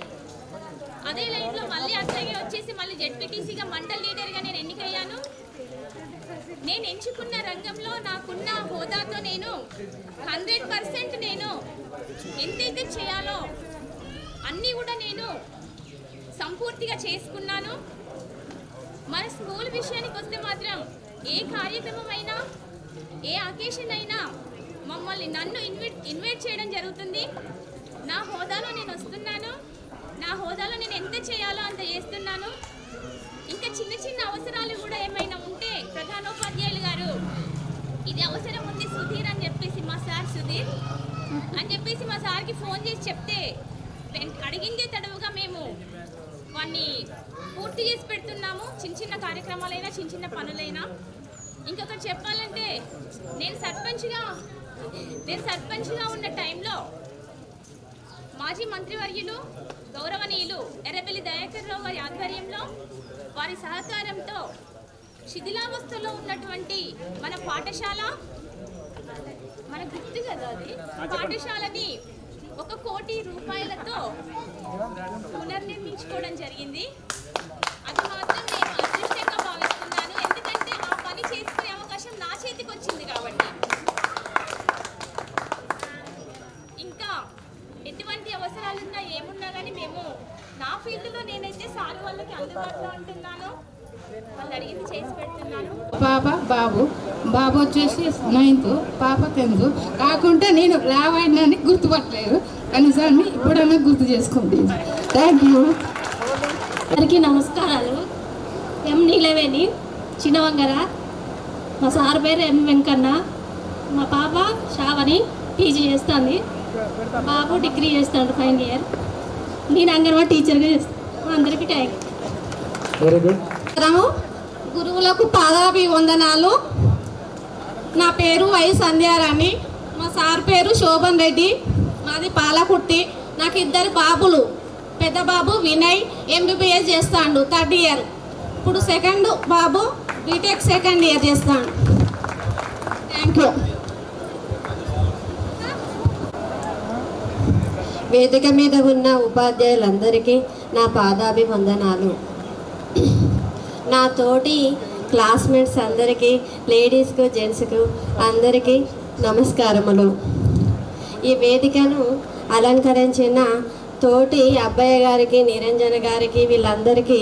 అదే లైన్లో మళ్ళీ అట్లాగే వచ్చేసి మళ్ళీ జెడ్పీటీసీగా మండల్ లీడర్గా నేను ఎన్నికయ్యాను. నేను ఎంచుకున్న రంగంలో నాకున్న హోదాతో నేను 100% నేను ఎంతైతే చేయాలో అన్నీ కూడా నేను సంపూర్తిగా చేసుకున్నాను. మన స్కూల్ విషయానికి వస్తే మాత్రం ఏ కార్యక్రమం అయినా ఏ అకేషన్ అయినా నన్ను ఇన్వైట్ చేయడం జరుగుతుంది. నా హోదాలో నేను వస్తున్నాను. నా హోదాలో నేను ఎంత చేయాలో అంత చేస్తున్నాను. ఇంకా చిన్న చిన్న అవసరాలు కూడా ఏమైనా ఉంటే ప్రధానోపాధ్యాయులు గారు ఇది అవసరం ఉంది సుధీర్ అని చెప్పేసి మా సార్ సుధీర్ అని చెప్పేసి మా సార్కి ఫోన్ చేసి చెప్తే అడిగిందే తడవుగా మేము వాన్ని పూర్తి చేసి పెడుతున్నాము. చిన్న చిన్న కార్యక్రమాలైనా చిన్న చిన్న పనులైనా. ఇంకొకటి చెప్పాలంటే నేను సర్పంచ్గా ఉన్న టైంలో మాజీ మంత్రివర్యులు గౌరవనీయులు ఎర్రబెల్లి దయాకర్ రావు గారి ఆధ్వర్యంలో వారి సహకారంతో శిథిలావస్థలో ఉన్నటువంటి మన పాఠశాల మన గుర్తు కదా అది పాఠశాలని 1 కోటి రూపాయలతో పునర్నిర్మించుకోవడం జరిగింది. అది మాత్రం నేను అదృష్టంగా భావిస్తున్నాను. ఎందుకంటే ఆ పని చేసుకునే అవకాశం నా చేతికి వచ్చింది కాబట్టి. ఇంకా ఎటువంటి అవసరాలున్నా ఏమున్నా కానీ మేము నా ఫీల్డ్లో నేనైతే సార్ వాళ్ళకి అందుబాటులో ఉంటున్నాను. వాళ్ళు అడిగింది చేసి పెడుతున్నాను. పాప బాబు వచ్చేసి 9th, పాప 10th. కాకుండా నేను రావాడిని గుర్తుపట్టలేదు. కనీసాన్ని ఇప్పుడన్నా గుర్తు చేసుకోండి. Thank you. అందరికీ నమస్కారాలు. ఎం నీలవేణి చిన్నవంగర. మా సార్ పేరు ఎం వెంకన్న. మా పాప శ్రావణి పీజీ చేస్తుంది. బాబు డిగ్రీ చేస్తాడు 5th year. నేను అంగన్వాడీ టీచర్గా చేస్తాను. అందరికీ థ్యాంక్ యూ. Very good. గురువులకు పాదాభివందనాలు. నా పేరు వై సంధ్యారాణి. మా సార్ పేరు శోభన్ రెడ్డి. మాది పాలకుట్టి. నాకు 2 బాబులు. పెద్ద బాబు వినయ్ MBBS చేస్తాడు 3rd year. ఇప్పుడు 2nd బాబు బీటెక్ 2nd year చేస్తాడు. Thank you. వేదిక మీద ఉన్న ఉపాధ్యాయులందరికీ నా పాదాభివందనాలు. నా తోటి క్లాస్మేట్స్ అందరికీ, లేడీస్కు జెంట్స్కు అందరికీ నమస్కారములు. ఈ వేదికను అలంకరించిన తోటి అబ్బయ్య గారికి, నిరంజన గారికి, వీళ్ళందరికీ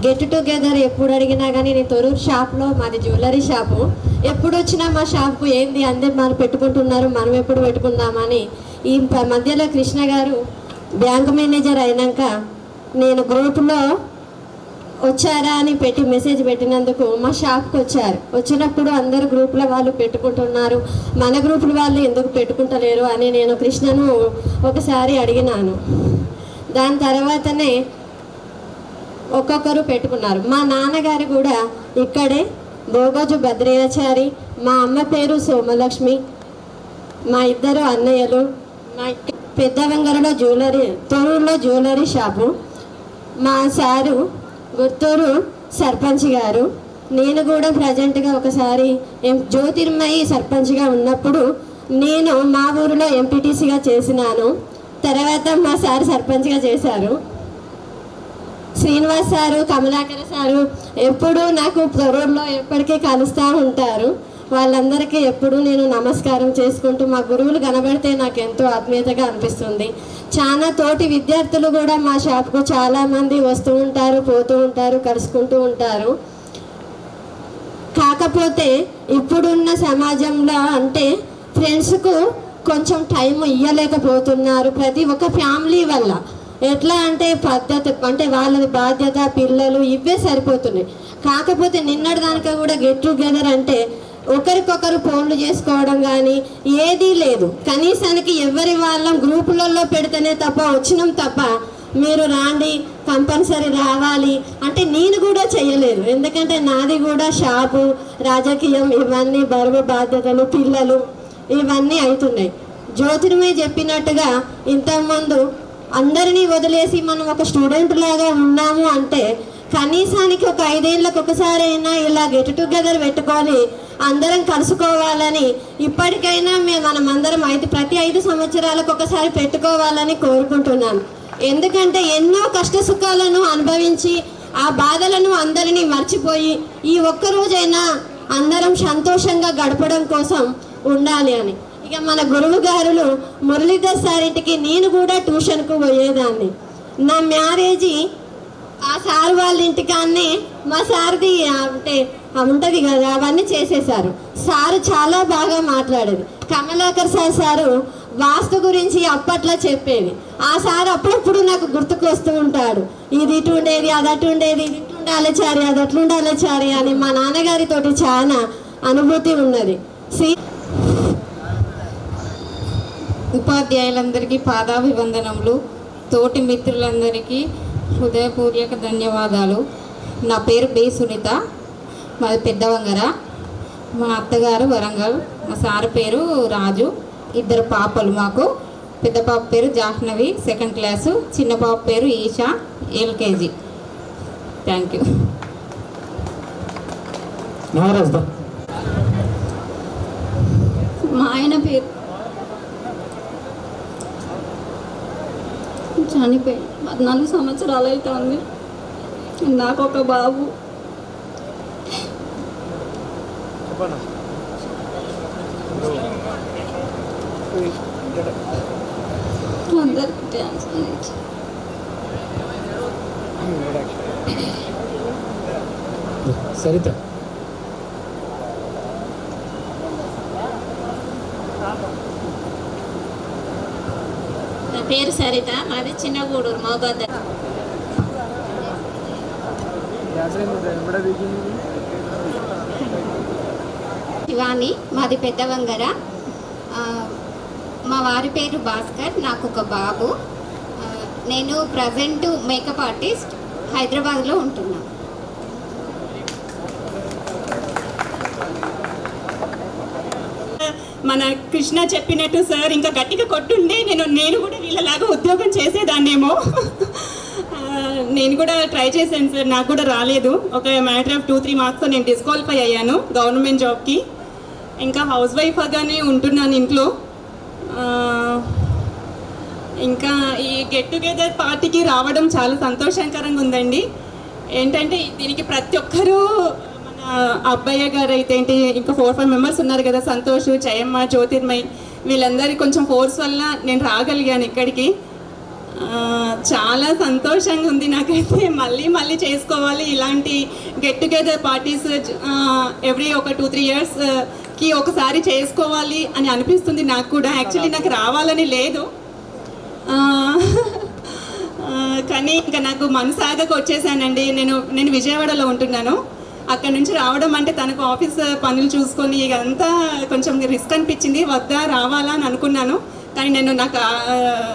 గెట్ టుగెదర్ ఎప్పుడు అడిగినా కానీ నేను తొరూరు షాప్లో, మాది జ్యువెలరీ షాపు, ఎప్పుడు వచ్చినా మా షాప్కు ఏంది అందరు మనం పెట్టుకుంటున్నారు, మనం ఎప్పుడు పెట్టుకుందామని. ఈ మధ్యలో కృష్ణ గారు బ్యాంక్ మేనేజర్ అయినాక నేను గ్రూప్లో వచ్చారా అని పెట్టి మెసేజ్ పెట్టినందుకు మా షాప్కి వచ్చినప్పుడు అందరు గ్రూపుల వాళ్ళు పెట్టుకుంటున్నారు, మన గ్రూపుల వాళ్ళు ఎందుకు పెట్టుకుంటలేరు అని నేను కృష్ణను ఒకసారి అడిగినాను. దాని తర్వాతనే ఒక్కొక్కరు పెట్టుకున్నారు. మా నాన్నగారు కూడా ఇక్కడే భోగోజు భద్రయాచారి, మా అమ్మ పేరు సోమలక్ష్మి, మా 2 అన్నయ్యలు, మా పెద్దవంగరలో తొరూరులో జ్యువెలరీ షాపు, మా సారు గుర్తూరు సర్పంచ్ గారు. నేను కూడా ప్రజెంట్గా ఒకసారి జ్యోతిర్మయి సర్పంచ్గా ఉన్నప్పుడు నేను మా ఊరిలో ఎంపీటీసీగా చేసినాను. తర్వాత మా సార్ సర్పంచ్గా చేశారు. శ్రీనివాస్ సారు, కమలాకర్ సారు ఎప్పుడూ నాకు తొరూరులో ఎప్పటికీ కలుస్తూ ఉంటారు. వాళ్ళందరికీ ఎప్పుడూ నేను నమస్కారం చేసుకుంటూ, మా గురువులు కనబడితే నాకు ఎంతో ఆత్మీయతగా అనిపిస్తుంది. చాలా తోటి విద్యార్థులు కూడా మా షాప్కు చాలామంది వస్తూ ఉంటారు, పోతూ ఉంటారు, కలుసుకుంటూ ఉంటారు. కాకపోతే ఇప్పుడున్న సమాజంలో అంటే ఫ్రెండ్స్కు కొంచెం టైం ఇవ్వలేకపోతున్నారు. ప్రతి ఒక్క ఫ్యామిలీ వల్ల ఎట్లా అంటే పద్ధతి అంటే వాళ్ళది బాధ్యత, పిల్లలు ఇవే సరిపోతున్నాయి. కాకపోతే నిన్నటి దానిక కూడా గెట్ టుగెదర్ అంటే ఒకరికొకరు ఫోన్లు చేసుకోవడం కానీ ఏదీ లేదు. కనీసానికి ఎవరి వాళ్ళం గ్రూపులలో పెడితేనే తప్ప వచ్చినాం తప్ప మీరు రాండి, కంపల్సరీ రావాలి అంటే నేను కూడా చేయలేను. ఎందుకంటే నాది కూడా షాపు, రాజకీయం, ఇవన్నీ బరువు బాధ్యతలు, పిల్లలు ఇవన్నీ అవుతున్నాయి. జ్యోతిర్మయి చెప్పినట్టుగా ఇంతకుముందు అందరినీ వదిలేసి మనం ఒక స్టూడెంట్ లాగా ఉన్నాము అంటే కనీసానికి ఒక 5 ఏళ్ళకు ఒకసారి అయినా ఇలా గెట్ టుగెదర్ పెట్టుకొని అందరం కలుసుకోవాలని, ఇప్పటికైనా మనం అందరం ప్రతి 5 సంవత్సరాలకు ఒకసారి పెట్టుకోవాలని కోరుకుంటున్నాను. ఎందుకంటే ఎన్నో కష్ట సుఖాలను అనుభవించి ఆ బాధలను అందరినీ మర్చిపోయి ఈ ఒక్కరోజైనా అందరం సంతోషంగా గడపడం కోసం ఉండాలి అని. ఇక మన గురువు గారులు మురళీధర్ సార్ ఇంటికి నేను కూడా ట్యూషన్కు పోయేదాన్ని. నా మ్యారేజీ ఆ సార్ వాళ్ళ ఇంటికాన్నే మా సార్ది అంటే ఉంటుంది కదా, అవన్నీ చేసేసారు. సారు చాలా బాగా మాట్లాడేది. కమలాకర్ సారు వాస్తు గురించి అప్పట్లో చెప్పేది. ఆ సార్ అప్పుడప్పుడు నాకు గుర్తుకు వస్తూ ఉంటాడు. ఇది ఇటు ఉండేది, అది అటు ఉండేది, ఇది ఇటు ఉండాలచారి, అది అట్లు ఉండాలచారి అని. మా నాన్నగారితోటి చాలా అనుభూతి ఉన్నది. ఉపాధ్యాయులందరికీ పాదాభివందనములు. తోటి మిత్రులందరికీ హృదయపూర్వక ధన్యవాదాలు. నా పేరు బి సునీత, మాది పెద్దవంగర. మా అత్తగారు వరంగల్. మా సార్ పేరు రాజు. 2 పాపలు మాకు. పెద్ద పాప పేరు జాహ్నవి, 2nd క్లాసు. చిన్న పాప పేరు ఈషా, LKG. Thank you. మా ఆయన పేరు చనిపోయి 14 సంవత్సరాలు అవుతుంది. నాకు ఒక బాబు. అందరికి థ్యాంక్స్. సరిత నా పేరు సరిత, మాది చిన్నగూడూరు, మహబూబాద్. శివాని, మాది పెద్దవంగర. మా వారి పేరు భాస్కర్, నాకు ఒక బాబు. నేను ప్రజెంట్ మేకప్ ఆర్టిస్ట్, హైదరాబాద్లో ఉంటున్నా. మన కృష్ణ చెప్పినట్టు సార్ ఇంకా గట్టిగా కొట్టుండే నేను కూడా వీళ్ళలాగా ఉద్యోగం చేసేదాన్నేమో. నేను కూడా ట్రై చేశాను సార్, నాకు కూడా రాలేదు. ఒక మ్యాటర్ ఆఫ్ 2-3 మార్క్స్ నేను డిస్క్వాలిఫై అయ్యాను గవర్నమెంట్ జాబ్కి. ఇంకా హౌస్ వైఫ్గానే ఉంటున్నాను ఇంట్లో. ఇంకా ఈ గెట్ టుగెదర్ పార్టీకి రావడం చాలా సంతోషకరంగా ఉందండి. ఏంటంటే దీనికి ప్రతి ఒక్కరూ, మన అబ్బయ్య గారు అయితే ఏంటి, ఇంకా 4-5 మెంబర్స్ ఉన్నారు కదా, సంతోష్, జయమ్మ, జ్యోతిర్మయి, వీళ్ళందరి కొంచెం ఫోర్స్ వల్ల నేను రాగలిగాను ఇక్కడికి. చాలా సంతోషంగా ఉంది నాకైతే. మళ్ళీ చేసుకోవాలి ఇలాంటి గెట్ టుగెదర్ పార్టీస్. ఎవ్రీ ఒక 2-3 ఇయర్స్కి ఒకసారి చేసుకోవాలి అని అనిపిస్తుంది నాకు కూడా. యాక్చువల్లీ నాకు రావాలని లేదు, కానీ ఇంకా నాకు మనసాగక వచ్చేసానండి. నేను విజయవాడలో ఉంటున్నాను. అక్కడ నుంచి రావడం అంటే తనకు ఆఫీస్ పనులు చూసుకొని ఇదంతా కొంచెం రిస్క్ అనిపించింది. వద్దా రావాలా అని అనుకున్నాను, కానీ నాకు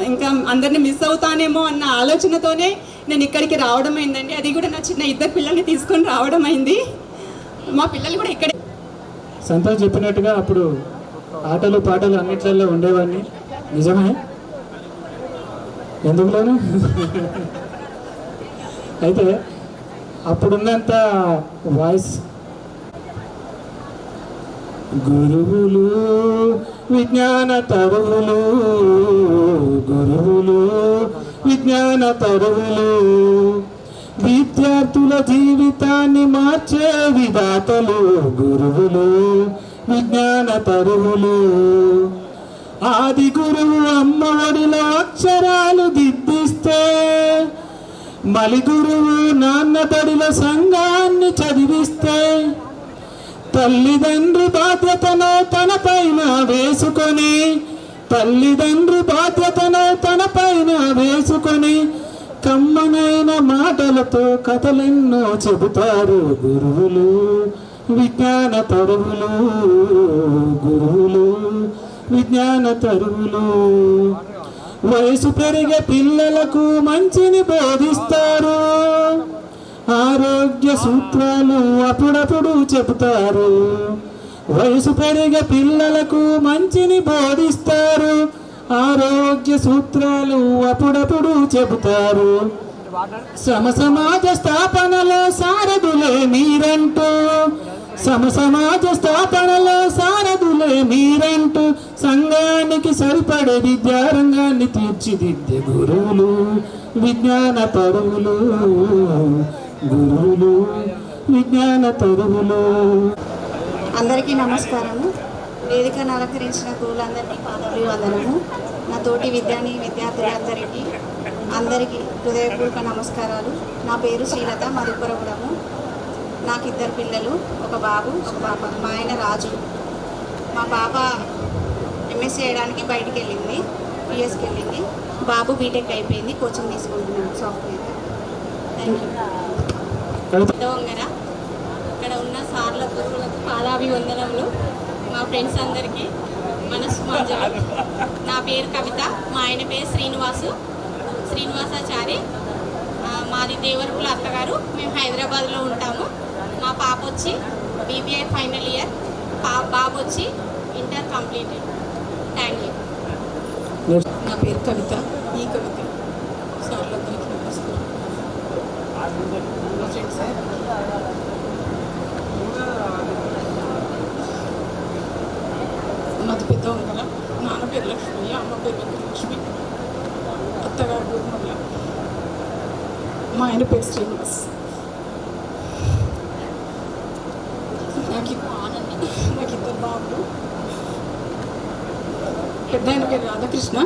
ఇంకా అందరిని మిస్ అవుతానేమో అన్న ఆలోచనతోనే నేను ఇక్కడికి రావడం అయిందండి. అది కూడా నా చిన్న 2 పిల్లల్ని తీసుకొని రావడం అయింది. మా పిల్లలు కూడా ఇక్కడే. సంతోష్ చెప్పినట్టుగా అప్పుడు ఆటలు పాటలు అన్నిట్లలో ఉండేవాడిని. నిజమే, ఎందుకులోను. అయితే అప్పుడున్నంత వాయిస్. గురువులు విజ్ఞాన తరువులు, గురువులు విజ్ఞాన తరువులు, విద్యార్థుల జీవితాన్ని మార్చే విధాతలు, గురువులు విజ్ఞాన తరువులు. ఆది గురువు అమ్మఒడిలో అక్షరాలు దిద్దిస్తే, మలి గురువు నాన్న బడిలో సంఘాన్ని చదివిస్తే, తల్లిదండ్రి బాధ్యతను తన పైన వేసుకొని, తల్లిదండ్రి బాధ్యతను తన పైన వేసుకొని కమ్మనైన మాటలతో కథలెన్నో చెబుతారు గురువులు విజ్ఞాన తరువులు, గురువులు విజ్ఞాన తరువులు. వయసు పెరిగే పిల్లలకు మంచిని బోధిస్తారు, ఆరోగ్య సూత్రాలు అప్పుడప్పుడు చెబుతారు. వయసు పెరిగే పిల్లలకు మంచిని బోధిస్తారు, ఆరోగ్య సూత్రాలు అప్పుడప్పుడు చెబుతారు. సమాజ స్థాపనలో సారథులే మీరంటూ, సమాజ స్థాపనలో సారథులే మీరంటూ, సంఘానికి సరిపడే విద్యారంగాన్ని తీర్చిదిద్దే గురువులు, విజ్ఞాన తరువులు, గురువులు విజ్ఞాన తరువులు. అందరికీ నమస్కారము. వేదికను అలంకరించిన గురువులందరికీ పాదాభివందనము. నా తోటి విద్యార్థులందరికీ అందరికీ హృదయపూర్వక నమస్కారాలు. నా పేరు శ్రీలత, మాది ఉప్పరగూడెము. నాకు 2 పిల్లలు, ఒక బాబు ఒక పాప. మా ఆయన రాజు. మా పాప ఎంఎస్సీ చేయడానికి బయటికి వెళ్ళింది, యూఎస్కి వెళ్ళింది. బాబు బీటెక్ అయిపోయింది, కోచింగ్ తీసుకుంటున్నాను సాఫ్ట్వేర్. Thank you. పెద్దవంగర ఇక్కడ ఉన్న సార్ల గురువులకు పాదాభివందనములు. మా ఫ్రెండ్స్ అందరికీ మనస్మాంజలు. నా పేరు కవిత, మా ఆయన పేరు శ్రీనివాసాచారి. మాది దేవరపుల అత్తగారు. మేము హైదరాబాద్లో ఉంటాము. మా పాప వచ్చి బీబీఐ ఫైనల్ ఇయర్, బాబు వచ్చి ఇంటర్ కంప్లీటెడ్. Thank you. నా పేరు కవిత, ఈ కవిత. సార్లందరికీ నమస్కారం. మా ఫ్రెండ్స్ మాది పెద్దవంగల. నాన్న పేరు లక్ష్మి, అమ్మ పేరు వెంకటలక్ష్మి, అత్తగారు గురుమల్ల, మా ఆయన పేరు శ్రీనివాస్. నాకు 2 బాబులు. పెద్ద ఆయన పేరు రాధాకృష్ణ,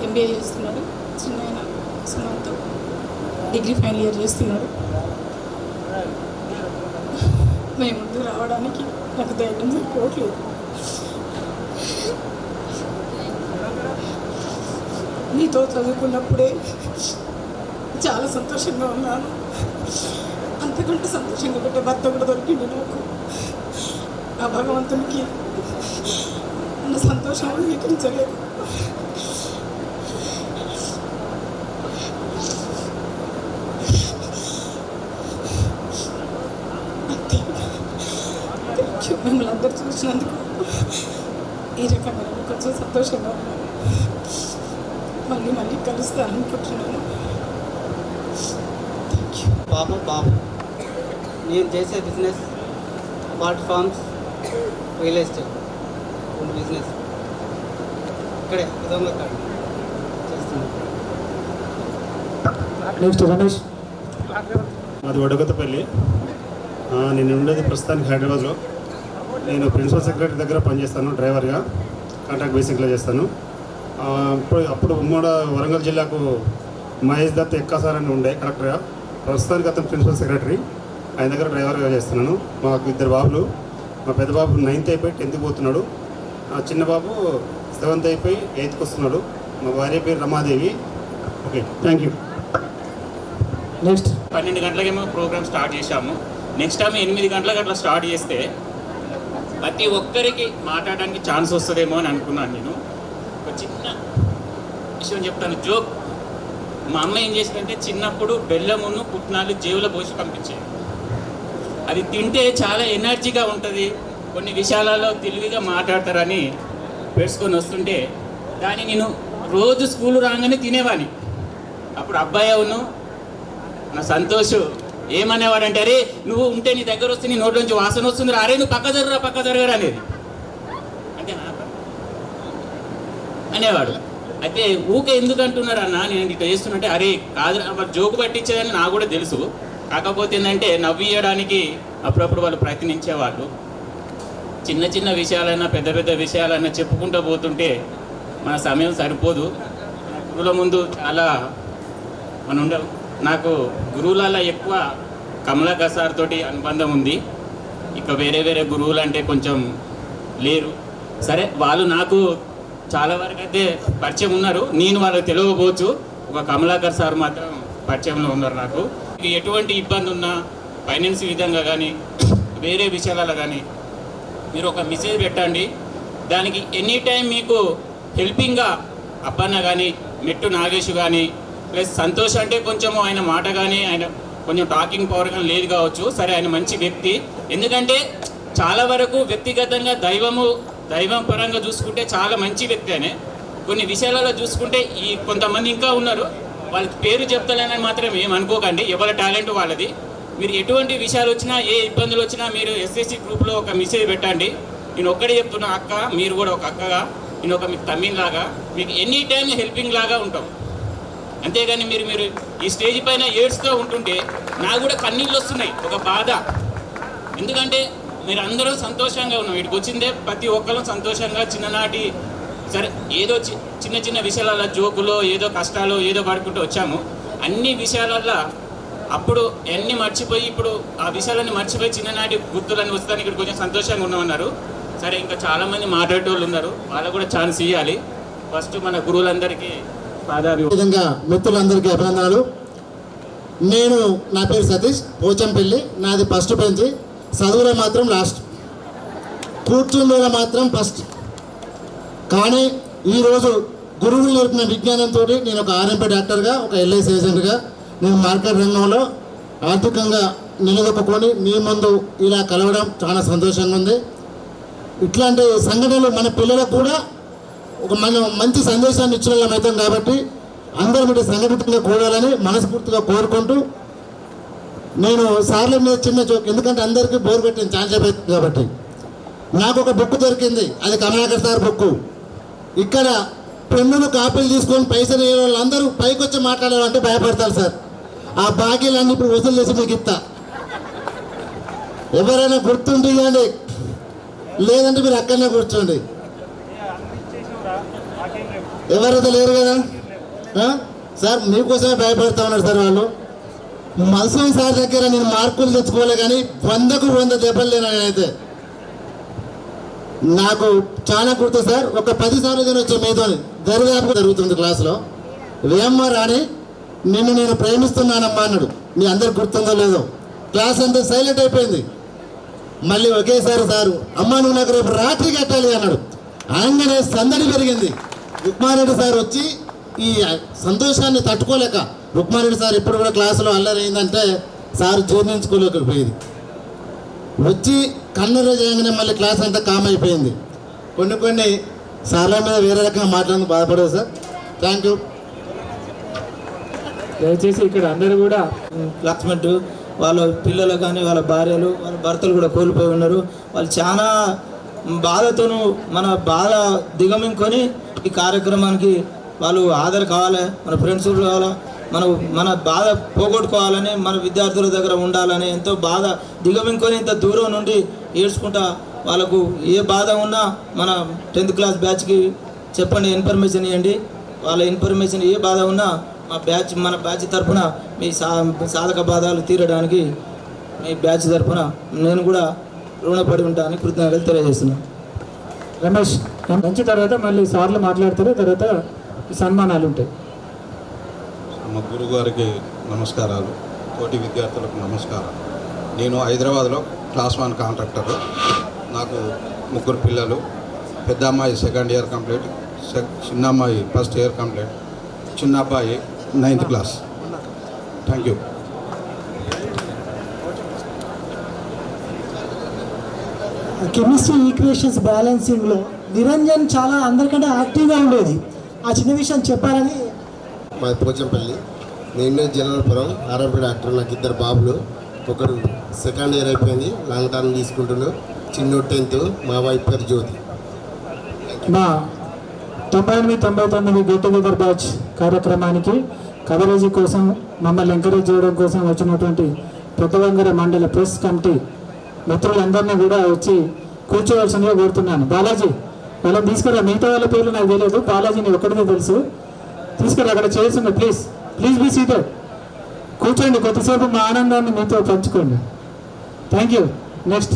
ఎంబీఏ చేస్తున్నాడు. చిన్న ఆయన సుమంత్, డిగ్రీ ఫైనల్ ఇయర్ చేస్తున్నాడు. మేము ముందు రావడానికి నాకు ధైర్యం సరిపోవట్లేదు. మీతో చదువుకున్నప్పుడే చాలా సంతోషంగా ఉన్నాను. అంతకంటే సంతోషంగా పెట్టే భర్త కూడా దొరికింది నాకు. ఆ భగవంతునికి నా సంతోషం అంగీకరించలేదు. మిమ్మల్ని అందరూ చూసినందుకు ఈ రకంగా కొంచెం సంతోషంగా ఉన్నాను. మళ్ళీ కలుస్తాను అనుకుంటున్నాను. బాబు నేను చేసే business water farms, real estate business ఇక్కడే విధంగా చేస్తున్నాను. మాది వడగతపల్లి. నేను ఉండేది ప్రస్తుతానికి హైదరాబాద్లో. నేను ప్రిన్సిపల్ సెక్రటరీ దగ్గర పనిచేస్తాను, డ్రైవర్గా కాంట్రాక్ట్ బేసిక్లో చేస్తాను. అప్పుడు ఉమ్మడి వరంగల్ జిల్లాకు మహేష్ దత్ ఎక్కా సార్ అని ఉండే కలెక్టర్గా. ప్రస్తుతానికి అతను ప్రిన్సిపల్ సెక్రటరీ, ఆయన దగ్గర డ్రైవర్గా చేస్తున్నాను. మాకు 2 బాబులు. మా పెద్ద బాబు 9th అయిపోయి 10th పోతున్నాడు. చిన్న బాబు 7th అయిపోయి 8th వస్తున్నాడు. మా భార్య పేరు Ramadevi. Okay, thank you. Next 12 గంటలకేమో ప్రోగ్రామ్ స్టార్ట్ చేశాము. నెక్స్ట్ టైం 8 గంటలకు అట్లా స్టార్ట్ చేస్తే ప్రతి ఒక్కరికి మాట్లాడడానికి ఛాన్స్ వస్తుందేమో అని అనుకున్నాను. నేను ఒక చిన్న విషయం చెప్తాను, జోక్. మా అమ్మ ఏం చేసిందంటే చిన్నప్పుడు బెల్లమును పుట్నాలు జేబులో పోసి పంపించేది. అది తింటే చాలా ఎనర్జీగా ఉంటుంది, కొన్ని విషయాలలో తెలివిగా మాట్లాడతారని పెట్టుకొని వస్తుంటే దాన్ని నేను రోజు స్కూల్ రాగానే తినేవాడిని. అప్పుడు అబ్బాయి అవును నా సంతోష్ ఏమనేవాడంటే, అరే నువ్వు ఉంటే నీ దగ్గర వస్తే నీ నోట్లోంచి వాసన వస్తుంది, అరే నువ్వు పక్క జరగరా అనేది అంతేనా అనేవాడు. అయితే ఊకే ఎందుకు అంటున్నారు అన్న నేను ఇట్లా చేస్తున్నట్టే, అరే కాదు జోకు పట్టించేదని నాకు కూడా తెలుసు. కాకపోతే ఏంటంటే నవ్వియడానికి అప్పుడప్పుడు వాళ్ళు ప్రయత్నించేవాళ్ళు. చిన్న చిన్న విషయాలైనా పెద్ద పెద్ద విషయాలైనా చెప్పుకుంటూ పోతుంటే మన సమయం సరిపోదు. గురువుల ముందు చాలా మనం ఉండవు. నాకు గురువులలో ఎక్కువ కమలాకర్ సార్ తోటి అనుబంధం ఉంది. ఇక వేరే వేరే గురువులు అంటే కొంచెం లేరు. సరే వాళ్ళు నాకు చాలా వరకు అయితే పరిచయం ఉన్నారు, నేను వాళ్ళకి తెలియకపోవచ్చు. ఒక కమలాకర్ సార్ మాత్రం పరిచయంలో ఉన్నారు నాకు. ఎటువంటి ఇబ్బంది ఉన్నా ఫైనాన్స్ విధంగా కానీ వేరే విషయాలలో కానీ మీరు ఒక మెసేజ్ పెట్టండి, దానికి ఎనీ టైం మీకు హెల్పింగ్గా అప్పన్న కానీ, మెట్టు నాగేష్ కానీ, ప్లస్ సంతోష్ అంటే కొంచెం ఆయన మాట కానీ, ఆయన కొంచెం టాకింగ్ పవర్ కానీ లేదు కావచ్చు. సరే, ఆయన మంచి వ్యక్తి. ఎందుకంటే చాలా వరకు వ్యక్తిగతంగా దైవం పరంగా చూసుకుంటే చాలా మంచి వ్యక్తి అనే. కొన్ని విషయాలలో చూసుకుంటే ఈ కొంతమంది ఇంకా ఉన్నారు, వాళ్ళకి పేరు చెప్తలేనని మాత్రం ఏమనుకోకండి. ఎవరి టాలెంట్ వాళ్ళది. మీరు ఎటువంటి విషయాలు వచ్చినా, ఏ ఇబ్బందులు వచ్చినా మీరు ఎస్ఎస్సి గ్రూప్లో ఒక మెసేజ్ పెట్టండి. నేను ఒక్కడే చెప్తున్నా, అక్క మీరు కూడా ఒక అక్కగా, నేను ఒక మీకు తమ్మిలాగా, మీకు ఎనీ టైం హెల్పింగ్ లాగా ఉంటాం. అంతేగాని మీరు ఈ స్టేజ్ పైన ఏడ్స్తో ఉంటుంటే నాకు కూడా కన్నీళ్ళు వస్తున్నాయి, ఒక బాధ. ఎందుకంటే మీరు అందరూ సంతోషంగా ఉన్నాం. వీటికి వచ్చిందే ప్రతి ఒక్కరు సంతోషంగా, చిన్ననాటి సరే ఏదో చిన్న చిన్న విషయాలలో జోకులో ఏదో కష్టాలు ఏదో పడుకుంటూ వచ్చాము. అన్ని విషయాలల్లో అప్పుడు అన్నీ మర్చిపోయి ఇప్పుడు ఆ విషయాలన్నీ మర్చిపోయి చిన్ననాటి గుర్తులన్నీ వస్తాను ఇక్కడ కొంచెం సంతోషంగా ఉన్నామన్నారు. సరే, ఇంకా చాలామంది మాట్లాడేటోళ్ళు ఉన్నారు, వాళ్ళకు కూడా ఛాన్స్ ఇవ్వాలి. ఫస్ట్ మన గురువులందరికీ విధంగా మిత్రులందరికీ అభినందనలు. నా పేరు సతీష్, పోచంపల్లి. నాది ఫస్ట్ బెంచ్. చదువులో మాత్రం లాస్ట్, కూర్చుండలో మాత్రం ఫస్ట్. కానీ ఈరోజు గురువులు నేర్పిన విజ్ఞానంతో నేను ఒక ఆర్ఎంపీ డాక్టర్గా, ఒక ఎల్ఐసి ఏజెంట్గా నేను మార్కెట్ రంగంలో ఆర్థికంగా నిలదొక్కుని మీ ముందు ఇలా కలవడం చాలా సంతోషంగా ఉంది. ఇట్లాంటి సంఘటనలు మన పిల్లలకు కూడా మనం మంచి సందేశాన్ని ఇచ్చిన వాళ్ళం అవుతాం కాబట్టి అందరూ మీరు సంఘటితంగా కూడాలని మనస్ఫూర్తిగా కోరుకుంటూ, నేను సార్ల మీద చిన్న జోక్, ఎందుకంటే అందరికీ బోర్ పెట్టింది చాలా చెప్పేది కాబట్టి, నాకు ఒక బుక్ దొరికింది. అది కమలాకర్ సార్ బుక్. ఇక్కడ పెన్నులు కాపీలు తీసుకొని పైసలు వేయే వాళ్ళందరూ పైకి వచ్చి మాట్లాడాలంటే భయపడతారు సార్. ఆ బాకీలన్నీ ఇప్పుడు వసూలు చేసి మీకు ఇస్తా. ఎవరైనా గుర్తుంటే కానీ, లేదంటే మీరు అక్కడనే కూర్చోండి. ఎవరైతే లేరు కదా సార్, మీకోసమే భయపడతా ఉన్నారు సార్ వాళ్ళు. మల్సం సార్ దగ్గర నేను మార్కులు తెచ్చుకోలే కానీ 100కు 100 దెబ్బలు లేను. నేనైతే నాకు చాలా గుర్తు సార్. ఒక 10 సార్లు నేను వచ్చే మీతో దరిదాపు జరుగుతుంది క్లాస్లో. వేమ్మ రాణి నిన్ను నేను ప్రేమిస్తున్నానమ్మా అన్నాడు. మీ అందరికి గుర్తుందో లేదో. క్లాస్ అంతా సైలెంట్ అయిపోయింది. మళ్ళీ ఒకేసారి సారు, అమ్మ నువ్వు నాకు రేపు రాత్రి కట్టాలి అన్నాడు. అనగానే సందడి పెరిగింది. రుక్మారెడ్డి సార్ వచ్చి ఈ సంతోషాన్ని తట్టుకోలేక, రుక్మారెడ్డి సార్ ఎప్పుడు కూడా క్లాసులో అల్లరి అయిందంటే సార్ జీర్ణించుకోలేకపోయింది. వచ్చి కన్నెర చేయగానే మళ్ళీ క్లాస్ అంతా కామ్ అయిపోయింది. కొన్ని సార్ల మీద వేరే రకంగా మాట్లాడడానికి బాధపడదు సార్. Thank you. దయచేసి ఇక్కడ అందరూ కూడా క్లాస్మేట్ వాళ్ళ పిల్లలు కానీ వాళ్ళ భార్యలు వాళ్ళ భర్తలు కూడా కోల్పోయి ఉన్నారు. వాళ్ళు చాలా బాధతోనూ మన బాధ దిగమింకొని ఈ కార్యక్రమానికి వాళ్ళు ఆధార్ కావాలి, మన ఫ్రెండ్స్ కావాలా, మన బాధ పోగొట్టుకోవాలని, మన విద్యార్థుల దగ్గర ఉండాలని ఎంతో బాధ దిగమింకొని ఇంత దూరం నుండి ఏడ్చుకుంటా వాళ్ళకు ఏ బాధ ఉన్నా మన 10th క్లాస్ బ్యాచ్కి చెప్పండి, ఇన్ఫర్మేషన్ ఇవ్వండి. వాళ్ళ ఇన్ఫర్మేషన్ ఏ బాధ ఉన్నా మన బ్యాచ్ తరఫున మీ సాధక బాధలు తీరడానికి మీ బ్యాచ్ తరఫున నేను కూడా రుణపడి ఉంటానని కృతజ్ఞతలు తెలియజేస్తున్నాను. రమేష్ మంచి తర్వాత మళ్ళీ సార్లు మాట్లాడతారు, తర్వాత సన్మానాలు ఉంటాయి. మా గురువు గారికి నమస్కారాలు, తోటి విద్యార్థులకు నమస్కారం. నేను హైదరాబాద్లో క్లాస్ 1 కాంట్రాక్టర్. నాకు 3 పిల్లలు. పెద్ద అమ్మాయి 2nd ఇయర్ కంప్లీట్, చిన్న అమ్మాయి 1st ఇయర్ కంప్లీట్, చిన్న అబ్బాయి 9th class. Thank you. Chemistry equations బ్యాలెన్సింగ్లో నిరంజన్ చాలా అందరికంటే యాక్టివ్గా ఉండేది. ఆ చిన్న విషయం చెప్పాలని. మాది పోచంపల్లి. నేను జనరల్పురం ఆర్ఎంపీ డాక్టర్. నాకు 2 బాబులు. ఒకడు 2nd ఇయర్ అయిపోయింది, లాంగ్ టర్మ్ తీసుకుంటున్నాడు. చిన్నోడు 10th. మా వైఫ్ పేరు జ్యోతి. మా 98-99 గెట్ టుగెదర్ బ్యాచ్ కార్యక్రమానికి కవరేజీ కోసం మమ్మల్ని ఎంకరేజ్ చేయడం కోసం వచ్చినటువంటి పెద్దవంగర మండల ప్రెస్ కమిటీ మిత్రులందరినీ కూడా వచ్చి కూర్చోవలసిందిగా కోరుతున్నాను. బాలాజీ వాళ్ళని తీసుకురా. మిగతా వాళ్ళ పేర్లు నాకు తెలియదు, బాలాజీని ఒక్కడిదే తెలుసు. తీసుకురా, అక్కడ చేస్తున్నా. Please be seated. కూర్చోండి, కొద్దిసేపు మా ఆనందాన్ని మీతో పంచుకోండి. Thank you. Next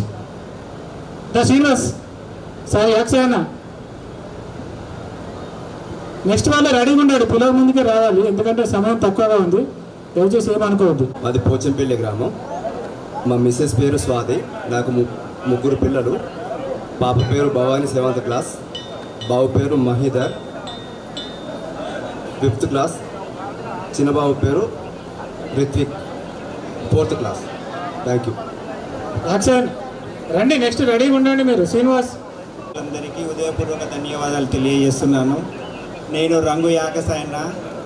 Srinivas sir యాక్సేన. నెక్స్ట్ వాళ్ళు రెడీగా ఉన్నాడు, పిల్లల ముందుకే రావాలి, ఎందుకంటే సమయం తక్కువగా ఉంది. దయచేసి ఏమనుకోవద్దు. మాది పోచంపల్లి గ్రామం. మా మిస్సెస్ పేరు స్వాతి. నాకు 3 పిల్లలు. పాప పేరు భవాని 7th క్లాస్, బాబు పేరు మహిధర్ 5th క్లాస్. చిన్నబాబు పేరు Ritvik, 4th class. Thank you. Action. రండి, నెక్స్ట్ రెడీగా ఉండండి మీరు. శ్రీనివాస్. అందరికీ ఉదయపూర్వక ధన్యవాదాలు తెలియజేస్తున్నాను. నేను రంగు యాకసాయన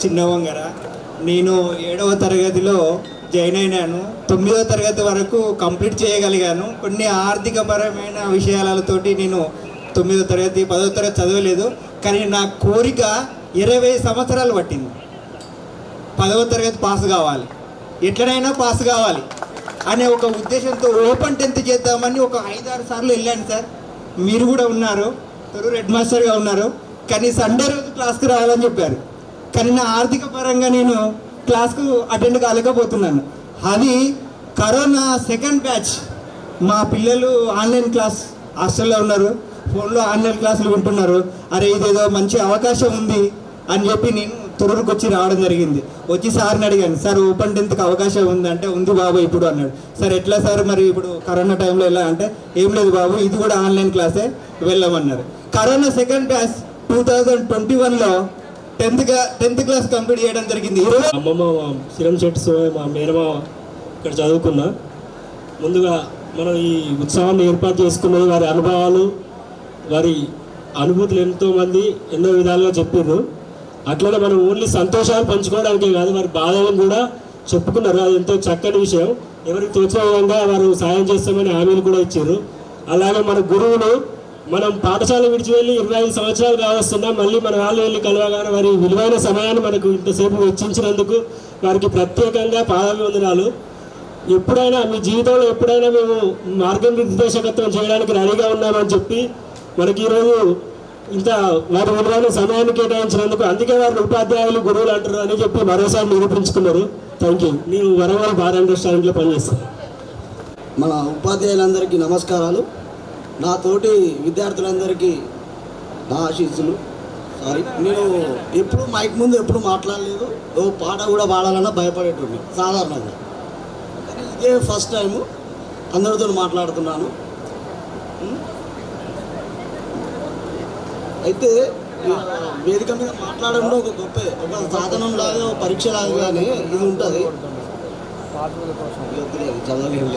చిన్నవంగర. నేను 7వ తరగతిలో జాయిన్ అయినాను. 9వ తరగతి వరకు కంప్లీట్ చేయగలిగాను. కొన్ని ఆర్థికపరమైన విషయాలతోటి నేను 9వ తరగతి 10వ తరగతి చదవలేదు. కానీ నా కోరిక 20 సంవత్సరాలు పట్టింది. 10వ తరగతి పాస్ కావాలి, ఎట్లనైనా పాస్ కావాలి అనే ఒక ఉద్దేశంతో ఓపెన్ 10th చేద్దామని ఒక 5-6 సార్లు వెళ్ళాను సార్. మీరు కూడా ఉన్నారు, తొరూరు హెడ్ మాస్టర్గా ఉన్నారు. కానీ సండే రోజు క్లాస్కి రావాలని చెప్పారు. కానీ నా ఆర్థిక పరంగా నేను క్లాస్కు అటెండ్ కాలేకపోతున్నాను. అది కరోనా సెకండ్ బ్యాచ్. మా పిల్లలు ఆన్లైన్ క్లాస్ హాస్టల్లో ఉన్నారు, ఫోన్లో ఆన్లైన్ క్లాసులు వింటున్నారు. అరే ఇదేదో మంచి అవకాశం ఉంది అని చెప్పి నేను తొరూరుకు వచ్చి రావడం జరిగింది. వచ్చి సార్ని అడిగాను, సార్ ఓపెన్ 10th అవకాశం ఉంది అంటే, ఉంది బాబు ఇప్పుడు అన్నాడు. సార్ ఎట్లా సార్ మరి ఇప్పుడు కరోనా టైంలో ఎలా అంటే, ఏం లేదు బాబు ఇది కూడా ఆన్లైన్ క్లాసే, వెళ్ళమన్నారు. కరోనా సెకండ్ బ్యాచ్ 2021లో 10th క్లాస్ కంప్లీట్ చేయడం జరిగింది. అమ్మమ్మ శ్రీరం శెట్టి మా మేనమా ఇక్కడ చదువుకున్నా. ముందుగా మనం ఈ ఉత్సవాన్ని ఏర్పాటు చేసుకున్నది వారి అనుభవాలు, వారి అనుభూతులు ఎంతోమంది ఎన్నో విధాలుగా చెప్పారు. అట్లనే మనం ఓన్లీ సంతోషాలు పంచుకోవడానికే కాదు, వారి బాధలను కూడా చెప్పుకున్నారు. అది ఎంతో చక్కని విషయం. ఎవరికి తోచిన విధంగా వారు సాయం చేస్తామని హామీలు కూడా ఇచ్చారు. అలాగే మన గురువులు, మనం పాఠశాల విడిచి వెళ్ళి 25 సంవత్సరాలు కావస్తున్నా మళ్ళీ మన వాళ్ళు వెళ్ళి కలవగానే వారి విలువైన సమయాన్ని మనకు ఇంతసేపు వెచ్చించినందుకు వారికి ప్రత్యేకంగా పాదాభివందనాలు. ఎప్పుడైనా మీ జీవితంలో ఎప్పుడైనా మేము మార్గనిర్దేశకత్వం చేయడానికి రెడీగా ఉన్నామని చెప్పి మనకి ఈరోజు ఇంత వారి విలువైన సమయాన్ని కేటాయించినందుకు, అందుకే వారిని ఉపాధ్యాయులు గురువులు అంటారు అని చెప్పి మరోసారి నిరూపించుకున్నారు. Thank you. నేను వరంగల్ బార్ అండ్ రెస్టారెంట్లో పనిచేస్తాను. మన ఉపాధ్యాయులందరికీ నమస్కారాలు. నా తోటి విద్యార్థులందరికీ నా ఆశీస్సులు. నేను ఎప్పుడు మైక్ ముందు ఎప్పుడు మాట్లాడలేదు. ఓ పాట కూడా పాడాలన్నా భయపడేటోడిని సాధారణంగా. కానీ ఇదే ఫస్ట్ టైము అందరితో మాట్లాడుతున్నాను. అయితే వేదిక మీద మాట్లాడడంలో ఒక గొప్ప ఒక సాధనం లాగా పరీక్ష లాగానే ఇది ఉంటుంది. చదవలేదు.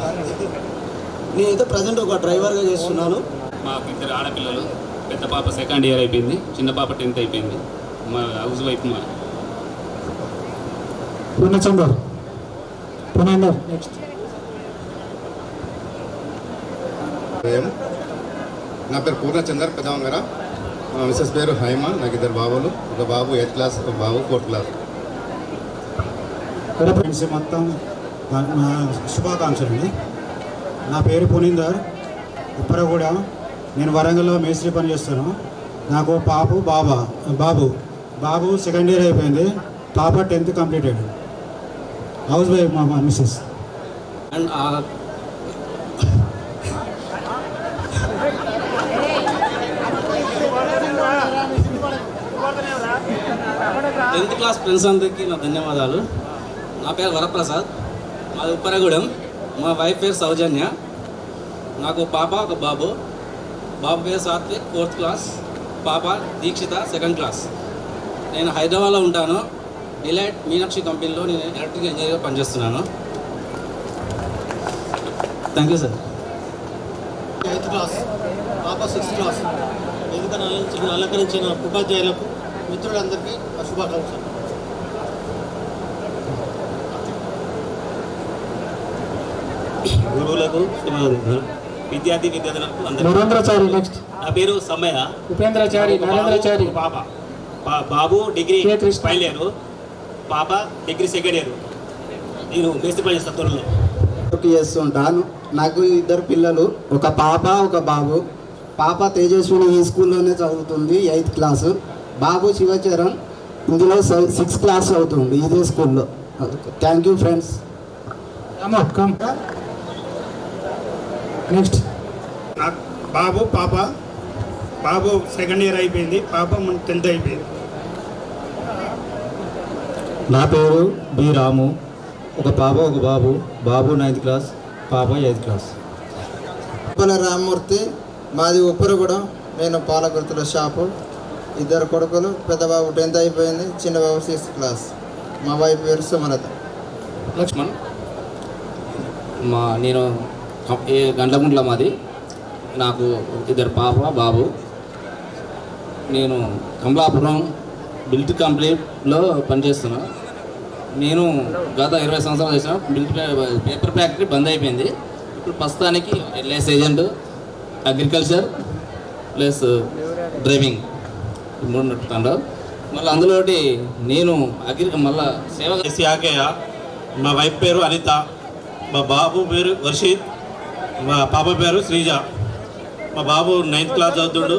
నేనైతే ప్రజెంట్ ఒక డ్రైవర్గా చేస్తున్నాను. మాకు 2 ఆడపిల్లలు. పెద్ద పాప 2nd ఇయర్ అయిపోయింది, చిన్న పాప 10th అయిపోయింది. మా హౌస్ వైఫ్ మా పూర్ణచందర్. నెక్స్ట్. నా పేరు పూర్ణచందర్ పెద్దవంగర. మిస్సెస్ పేరు హైమ. నాకు 2 బాబులు, ఒక బాబు 8th క్లాస్, ఒక బాబు 4th క్లాస్. ఫ్రెండ్స్ మొత్తం నా శుభాకాంక్షలు. నా పేరు పునీందర్ ఉప్పరగూడ. నేను వరంగల్లో మేస్త్రి పని చేస్తాను. నాకు బాబు 2nd ఇయర్ అయిపోయింది, పాప 10th కంప్లీటెడ్. హౌస్ వైఫ్ మా missus. And 10th class friends అందరికీ నా ధన్యవాదాలు. నా పేరు వరప్రసాద్, మాది ఉప్పరగూడెం. మా వైఫ్ పేరు సౌజన్య. నాకు పాప ఒక బాబు. బాబు పేరు సాత్విక్, 4th క్లాస్. పాప దీక్షిత, 2nd క్లాస్. నేను హైదరాబాద్లో ఉంటాను. డిలైట్ మీనాక్షి కంపెనీలో నేను ఎలక్ట్రికల్ ఇంజనీర్గా పనిచేస్తున్నాను. Thank you sir. 8th class, పాప 6th క్లాస్. ఎందుకని అలంకరించిన ఉపాధ్యాయులకు, మిత్రులందరికీ శుభాకాంక్షలు. గురువులకు విద్యార్థులకు అందరికీ. నా పేరు సమ్మయ్య. పాప బాబు డిగ్రీ ఫైనల్ ఇయర్, పాప డిగ్రీ 2nd ఇయర్. నేను మేస్త్రి పని చేస్తాను తొరలో. చేస్తుంటాను. నాకు 2 పిల్లలు, ఒక పాప ఒక బాబు. పాప తేజస్విని ఈ స్కూల్లోనే చదువుతుంది, 8th క్లాసు. బాబు శివచరణ్ ఇందులో 6th క్లాస్ అవుతుంది ఇదే స్కూల్లో. Thank you friends. నెక్స్ట్. నాకు బాబు 2nd ఇయర్ అయిపోయింది, పాప 10th అయిపోయింది. నా పేరు బి రాము. ఒక పాప ఒక బాబు. బాబు 9th క్లాస్, పాప 8th క్లాస్. రామ్మూర్తి, మాది ఉప్పరగూడెం. నేను పాలగుర్తుల షాపు. ఇద్దరు కొడుకులు, పెద్ద బాబు 10th అయిపోయింది, చిన్న బాబు 6th క్లాస్. మా వైఫ్ పేరు సుమలత. లక్ష్మణ్. నేను గండ్లగుంట్ల మాది. నాకు ఇద్దరు పాప బాబు. నేను కమలాపురం బిల్ట్ కంపెనీలో పనిచేస్తున్నా. నేను గత 20 సంవత్సరాలు చేసిన పేపర్ ఫ్యాక్టరీ బంద్ అయిపోయింది. ఇప్పుడు ప్రస్తుతానికి LIC agent, agriculture plus driving 3 నడుపుతాను. మళ్ళీ అందులో నేను మళ్ళీ సేవ చేసి ఆకేయ. మా వైఫ్ పేరు అనిత, మా బాబు పేరు వర్షిత్, మా పాప పేరు శ్రీజ. మా బాబు 9th క్లాస్ చదువుతాడు,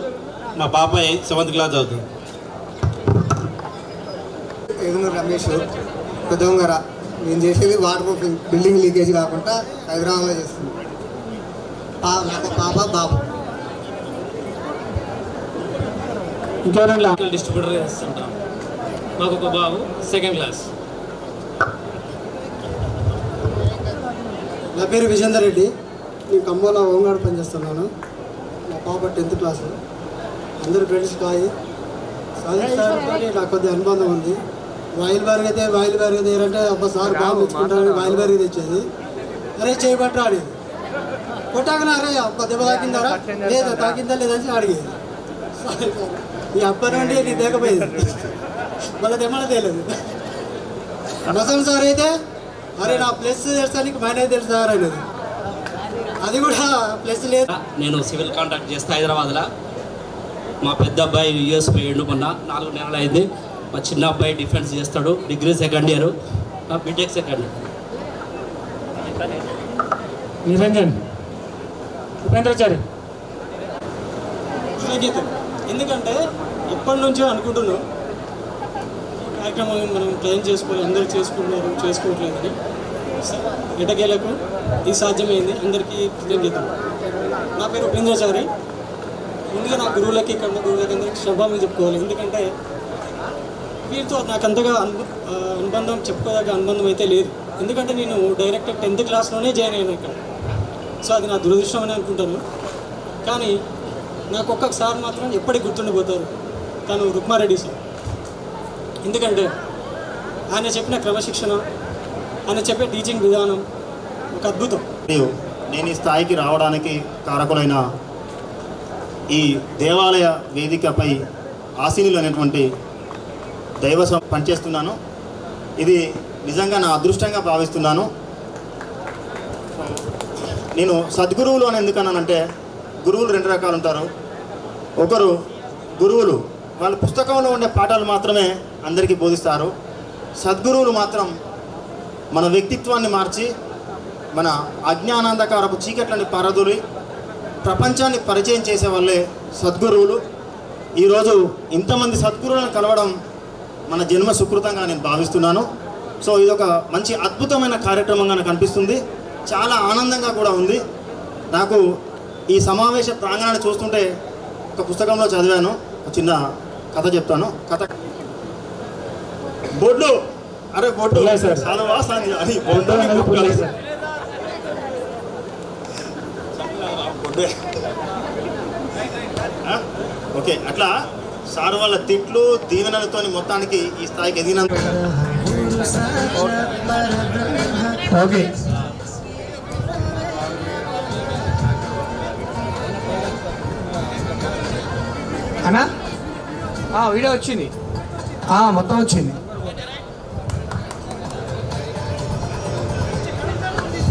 మా పాప 7th క్లాస్ చదువుతుంది. ఎగునూరు రమేష్, పెద్దవంగర. నేను చేసేది వాటర్ ప్రూఫింగ్, బిల్డింగ్ లీకేజ్ కాకుండా హైదరాబాద్లో చేస్తుంది. నాకు పాప బాబు. ఇంకెవరైనా డిస్ట్రిబ్యూటర్ చేస్తుంటాం. మాకు ఒక బాబు 2nd క్లాస్. నా పేరు విజేందర్ రెడ్డి. నేను ఖమ్మంలో హోంగార్డ్ పనిచేస్తున్నాను. మా పాప 10th క్లాస్. అందరు ఫ్రెండ్స్ కాయి సాధించడానికి నాకు కొద్దిగా అనుబంధం ఉంది. వాయిల్ బ్యాగ్ అయితే అంటే అబ్బా సార్ బాగా మెచ్చుకుంటారని వాయిల్ బ్యాగ్ తెచ్చేది. అరే చేయబట్టరా అనేది కొట్టాకనా, అరే అబ్బా దెబ్బ తాకిందారా లేదా తాకిందా లేదని అడిగేది. ఈ అప్పటి నుండి నీ దేకపోయేది, మళ్ళీ తెమ్మని తేలేదు. మసన్ సార్ అయితే అరే నా ప్లస్ తెలుసా నీకు మైనస్ తెలుసు సార్ అనేది, అది కూడా ప్లస్ లేదు. నేను సివిల్ కాంట్రాక్ట్ చేస్తా హైదరాబాద్లో. మా పెద్ద అబ్బాయి యూఎస్ పోయిండు మొన్న 4 నెలలు అయింది. మా చిన్న అబ్బాయి డిఫెన్స్ చేస్తాడు, డిగ్రీ 2nd ఇయర్, నా BTech 2nd year. Niranjan, Upendrachari. ఎందుకంటే ఎప్పటి నుంచో అనుకుంటున్నాం ఈ కార్యక్రమం మనం ప్లాన్ చేసుకోవాలి, అందరూ చేసుకోవట్లేదని. ఎటకేలకు ఇది సాధ్యమైంది. అందరికీ కృతజ్ఞతలు. నా పేరు ఉపేంద్రచారి. ముందుగా నా గురువులకి ఇక్కడ గురువులకి అందరికీ శుభాకాంక్షలు చెప్పుకోవాలి. ఎందుకంటే వీరితో నాకు అంతగా అనుబంధం చెప్పుకోదగ్గ అనుబంధం అయితే లేదు. ఎందుకంటే నేను డైరెక్ట్ 10th క్లాస్లోనే జాయిన్ అయ్యాను ఇక్కడ. సో అది నా దురదృష్టం అని అనుకుంటాను. కానీ నాకు ఒక్కసారి మాత్రం ఎప్పటికి గుర్తుండిపోతారు, తను రుక్మారెడ్డి సార్. ఎందుకంటే ఆయన చెప్పిన క్రమశిక్షణ, ఆయన చెప్పే టీచింగ్ విధానం ఒక అద్భుతం. నేను ఈ స్థాయికి రావడానికి కారకులైన ఈ దేవాలయ వేదికపై ఆసీనులు అనేటువంటి దైవ పనిచేస్తున్నాను. ఇది నిజంగా నా అదృష్టంగా భావిస్తున్నాను. నేను సద్గురువులు అని ఎందుకన్నానంటే, గురువులు 2 రకాలు ఉంటారు. ఒకరు గురువులు, వాళ్ళ పుస్తకంలో ఉండే పాఠాలు మాత్రమే అందరికీ బోధిస్తారు. సద్గురువులు మాత్రం మన వ్యక్తిత్వాన్ని మార్చి మన అజ్ఞానాంధకారపు చీకట్లని పారదోలి ప్రపంచాన్ని పరిచయం చేసే వాళ్ళే సద్గురువులు. ఈరోజు ఇంతమంది సద్గురువులను కలవడం మన జన్మ సుకృతంగా నేను భావిస్తున్నాను. సో ఇదొక మంచి అద్భుతమైన కార్యక్రమంగా నాకు అనిపిస్తుంది. చాలా ఆనందంగా కూడా ఉంది. నాకు ఈ సమావేశ ప్రాంగణాన్ని చూస్తుంటే ఒక పుస్తకంలో చదివాను, ఒక చిన్న కథ చెప్తాను. కథ బొడ్డు, అరే బొడ్డు అని ఓకే, అట్లా సార్ వాళ్ళ తిట్లు దీవెనలతో మొత్తానికి ఈ స్థాయికి ఎదిగినంత. ఓకే, అన్నా వీడియో వచ్చింది, మొత్తం వచ్చింది.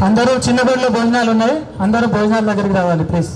అందరూ చిన్న బడిలో భోజనాలు ఉన్నాయి, అందరూ భోజనాల దగ్గరికి రావాలి ప్లీజ్.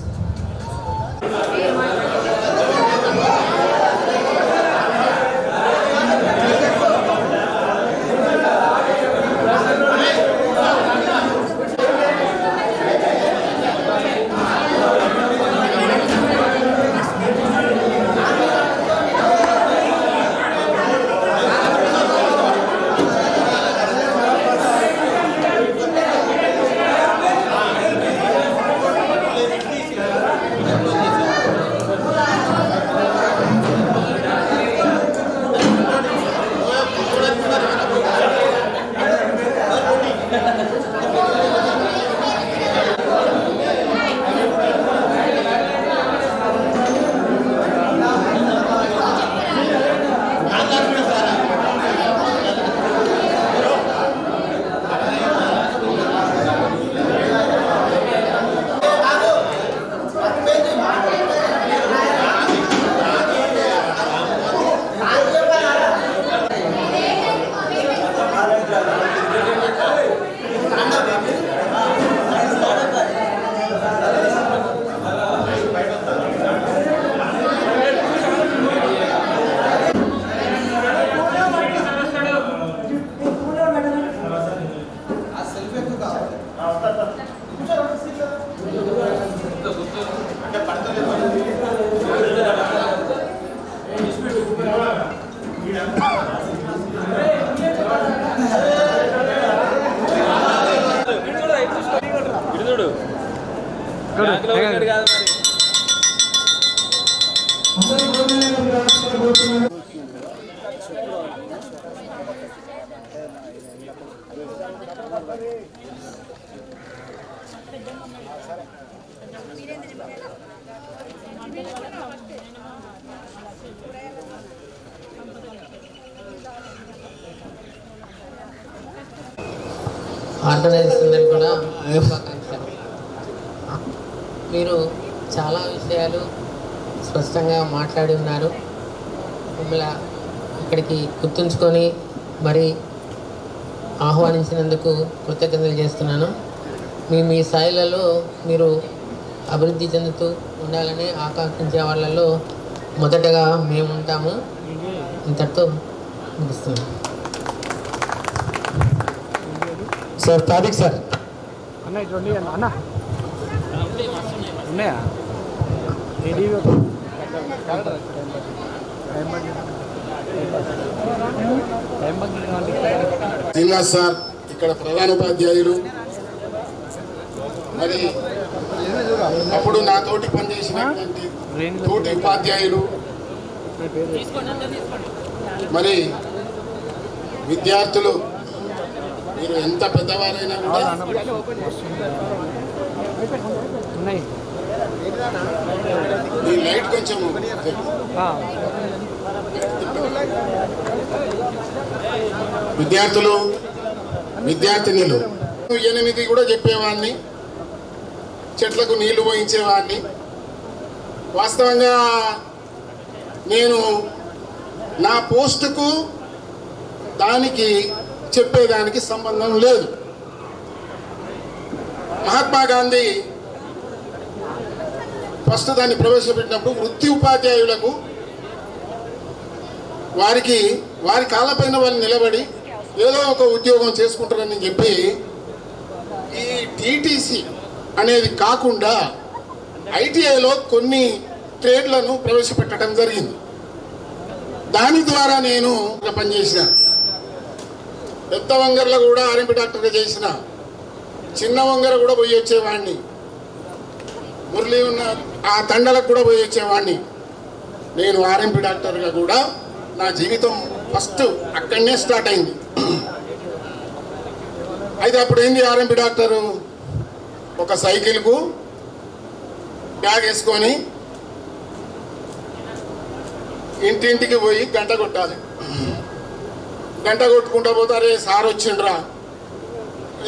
ఆర్గనైజేషన్ అందరికీ కూడా శుభాకాంక్షలు. మీరు చాలా విషయాలు స్పష్టంగా మాట్లాడి ఉన్నారు. మిమ్మల్ని ఇక్కడికి గుర్తుంచుకొని మరి ఆహ్వానించినందుకు కృతజ్ఞతలు చేస్తున్నాను. మీ స్థాయిలలో మీరు అభివృద్ధి చెందుతూ ఉండాలని ఆకాంక్షించే వాళ్ళలో మొదటగా మేము ఉంటాము. ఇంతటితో ముగిస్తున్నాం. సార్ తాదిక్ సార్ అన్న ఇటువంటి అన్న ఉన్నాయా శ్రీనివాస్ సార్ ఇక్కడ ప్రధాన ఉపాధ్యాయులు, మరి అప్పుడు నా తోటి పనిచేసినటువంటి తోటి ఉపాధ్యాయులు, మరి విద్యార్థులు, మీరు ఎంత పెద్దవారైనా కూడా ఈ లైట్ కొంచెం విద్యార్థులు విద్యార్థినులు 8 కూడా చెప్పేవాడిని, చెట్లకు నీళ్లు పోయించేవాడిని. వాస్తవంగా నేను నా పోస్టుకు దానికి చెప్పేదానికి సంబంధం లేదు. మహాత్మా గాంధీ ఫస్ట్ దాన్ని ప్రవేశపెట్టినప్పుడు వృత్తి ఉపాధ్యాయులకు వారి కాళ్ళపైన వాళ్ళు నిలబడి ఏదో ఒక ఉద్యోగం చేసుకుంటారని చెప్పి ఈ టీటీసీ అనేది కాకుండా ఐటీఐలో కొన్ని ట్రేడ్లను ప్రవేశపెట్టడం జరిగింది. దాని ద్వారా నేను పనిచేసిన, పెద్ద వంగర్లో కూడా ఆర్ఎంపీ డాక్టర్గా చేసిన, చిన్న వంగర కూడా పోయి వచ్చేవాడిని, మురళి ఉన్న ఆ తండలకు కూడా పోయి వచ్చేవాడిని. నేను ఆర్ఎంపీ డాక్టర్గా కూడా నా జీవితం ఫస్ట్ అక్కడనే స్టార్ట్ అయింది. అయితే అప్పుడు ఏంది ఆర్ఎంపీ డాక్టరు, ఒక సైకిల్కు బ్యాగ్ వేసుకొని ఇంటింటికి పోయి గంట కొట్టాలి. గంట కొట్టుకుంటా పోతారే, సార్ వచ్చిండ్రా,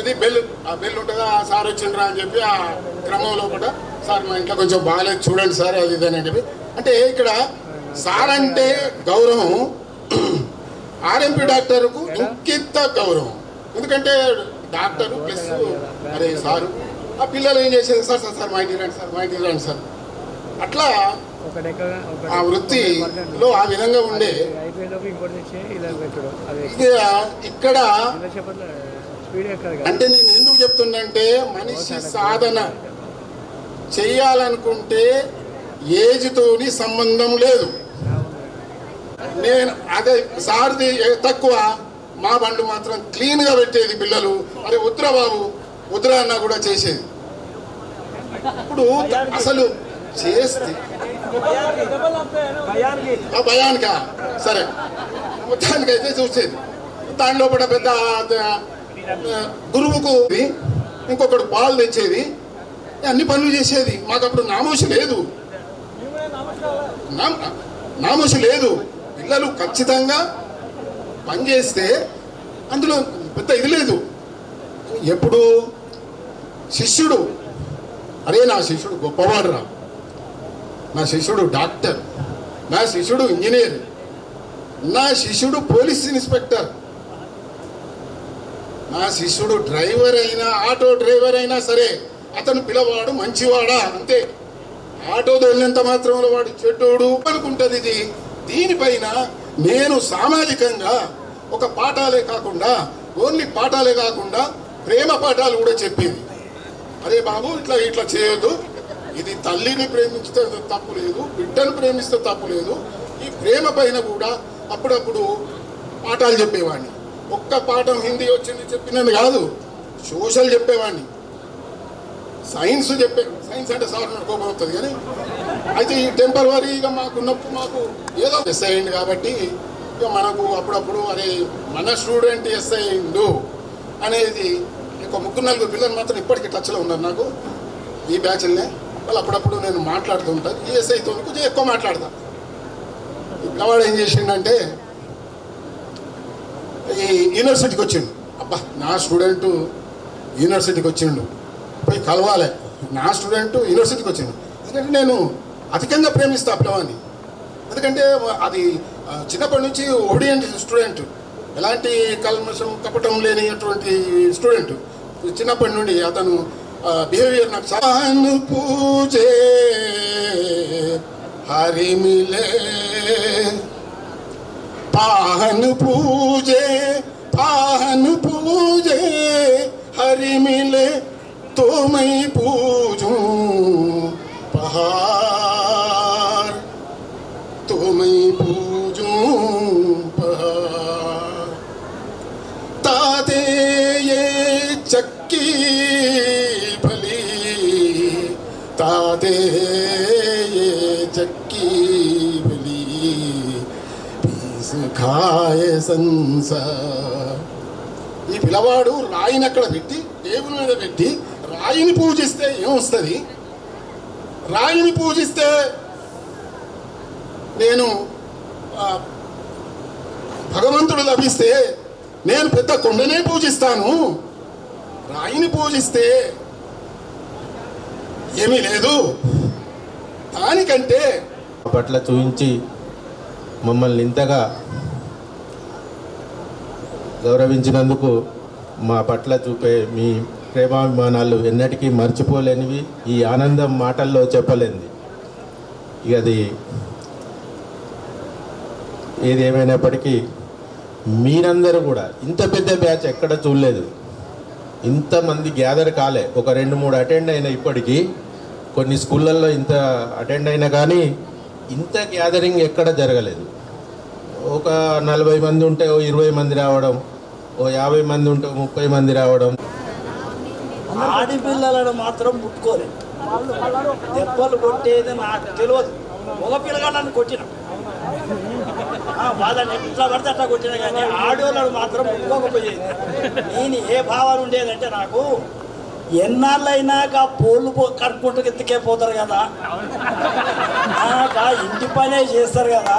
ఇది బెల్, ఆ బెల్ ఉంటుందా, ఆ సార్ వచ్చిండ్రా అని చెప్పి ఆ క్రమంలో కూడా సార్ మా ఇంట్లో కొంచెం బాగాలేదు చూడండి సార్, అది ఇదని చెప్పి. అంటే ఇక్కడ సార్ అంటే గౌరవం, ఆర్ఎంపీ డాక్టర్కు ఇంకింత గౌరవం. ఎందుకంటే డాక్టరు ప్లస్ అరే సారు, ఆ పిల్లలు ఏం చేసేది, సార్ సార్ సార్ మా ఇంటికి రండి సార్, మా ఇంటికి రండి సార్. అట్లా ఆ వృత్తిలో ఆ విధంగా ఉండే ఇక్కడ. అంటే నేను ఎందుకు చెప్తున్నంటే, మనిషి సాధన చెయ్యాలనుకుంటే ఏజ్తోని సంబంధం లేదు. నేను అదే సార్ది తక్కువ, మా బండ్లు మాత్రం క్లీన్గా పెట్టేది పిల్లలు. అరే ఉద్ర బాబు, ఉద్ర అన్న కూడా చేసేది. ఇప్పుడు అసలు చేస్తే భయానికా సరే, మొత్తానికైతే చూసేది. దానిలో కూడా పెద్ద గురువుకు ఇంకొకటి పాలు తెచ్చేది, అన్ని పనులు చేసేది. మాకు అప్పుడు నామోషి లేదు, నామోషి లేదు. పిల్లలు ఖచ్చితంగా పనిచేస్తే అందులో పెద్ద ఇది లేదు. ఎప్పుడు శిష్యుడు, అరే నా శిష్యుడు గొప్పవాడురా, నా శిష్యుడు డాక్టర్, నా శిష్యుడు ఇంజనీర్, నా శిష్యుడు పోలీస్ ఇన్స్పెక్టర్, నా శిష్యుడు డ్రైవర్ అయినా, ఆటో డ్రైవర్ అయినా సరే అతను పిల్లవాడు మంచివాడా అంతే. ఆటో తోలినంత మాత్రంలో వాడు చెడ్డోడు అనుకుంటుంది. ఇది దీనిపైన నేను సామాజికంగా ఒక పాఠాలే కాకుండా, ఓన్లీ పాఠాలే కాకుండా ప్రేమ పాఠాలు కూడా చెప్పేది. అరే బాబు ఇట్లా ఇట్లా చేయొద్దు, ఇది తల్లిని ప్రేమిస్తే తప్పు లేదు, బిడ్డను ప్రేమిస్తే తప్పు లేదు. ఈ ప్రేమ పైన కూడా అప్పుడప్పుడు పాఠాలు చెప్పేవాడిని. ఒక్క పాఠం హిందీ వచ్చింది చెప్పినది కాదు, సోషల్ చెప్పేవాడిని. సైన్స్ అంటే సార్ కోపం అవుతుంది కానీ అయితే ఈ టెంపరవరీగా మాకు ఏదో ఎస్ అయ్యింది కాబట్టి ఇక మనకు అప్పుడప్పుడు అరే మన స్టూడెంట్ ఎస్ అయ్యిండు అనేది ఒక 3-4 పిల్లలు మాత్రం ఇప్పటికీ టచ్లో ఉన్నారు నాకు ఈ బ్యాచ్లనే. వాళ్ళు అప్పుడప్పుడు నేను మాట్లాడుతూ ఉంటాను. ఈ ఎస్ఐతో కొంచెం ఎక్కువ మాట్లాడతాను. ఈ పిల్లవాడు ఏం చేసిండంటే ఈ యూనివర్సిటీకి వచ్చిండు. అబ్బా నా స్టూడెంట్ యూనివర్సిటీకి వచ్చిండు, పోయి కలవాలి, నా స్టూడెంట్ యూనివర్సిటీకి వచ్చిండు. ఎందుకంటే నేను అధికంగా ప్రేమిస్తా పిల్లవాడిని. ఎందుకంటే అది చిన్నప్పటి నుంచి ఒబిడియంట్ స్టూడెంట్, ఎలాంటి కల్మషం కపటం లేనిటువంటి స్టూడెంట్. చిన్నప్పటి నుండి అతను బిహేవియర్ నాకు సాను పూజే హరి మిలే పాహన్ పూజే हरि मिले तो मैं पूजूं पहाड़, तो मैं पूजूं पहाड़। ताते ये चक्की भली, ताते ये चक्की भली, पीस खाए संसार। ఈ పిల్లవాడు రాయిని అక్కడ పెట్టి టేబుల్ మీద పెట్టి రాయిని పూజిస్తే ఏమొస్తుంది? రాయిని పూజిస్తే నేను భగవంతుడు లభిస్తే నేను పెద్ద కొండనే పూజిస్తాను, రాయిని పూజిస్తే ఏమీ లేదు. దానికంటే పట్ల చూపించి మమ్మల్ని ఇంతగా గౌరవించినందుకు మా పట్ల చూపే మీ ప్రేమాభిమానాలు ఎన్నటికీ మర్చిపోలేనివి. ఈ ఆనందం మాటల్లో చెప్పలేనిది. ఇక అది ఏది ఏమైనప్పటికీ మీరందరూ కూడా ఇంత పెద్ద బ్యాచ్ ఎక్కడ చూడలేదు. ఇంతమంది గ్యాదర్ కాలే. ఒక 2-3 అటెండ్ అయినా, ఇప్పటికీ కొన్ని స్కూళ్ళల్లో ఇంత అటెండ్ అయినా కానీ ఇంత గ్యాదరింగ్ ఎక్కడ జరగలేదు. ఒక 40 మంది ఉంటే 20 మంది రావడం, 50 మంది ఉంటే 30 మంది రావడం. ఆడపిల్లలను మాత్రం ముట్టుకోలేదు. దెబ్బలు కొట్టేది నాకు తెలియదు. మగ పిల్లగాళ్ళని కొట్టిన, వాళ్ళని ఎట్లా పడితే అట్లా కొట్టినా కానీ ఆడవాళ్ళను మాత్రం ముట్టుకోకపోయేది. నేను ఏ భావన ఉండేదంటే, నాకు ఎన్నాళ్ళైనాక పోళ్ళు కడుక్కుంటూ ఎత్తుకే పోతారు కదా, ఇంటి పనే చేస్తారు కదా,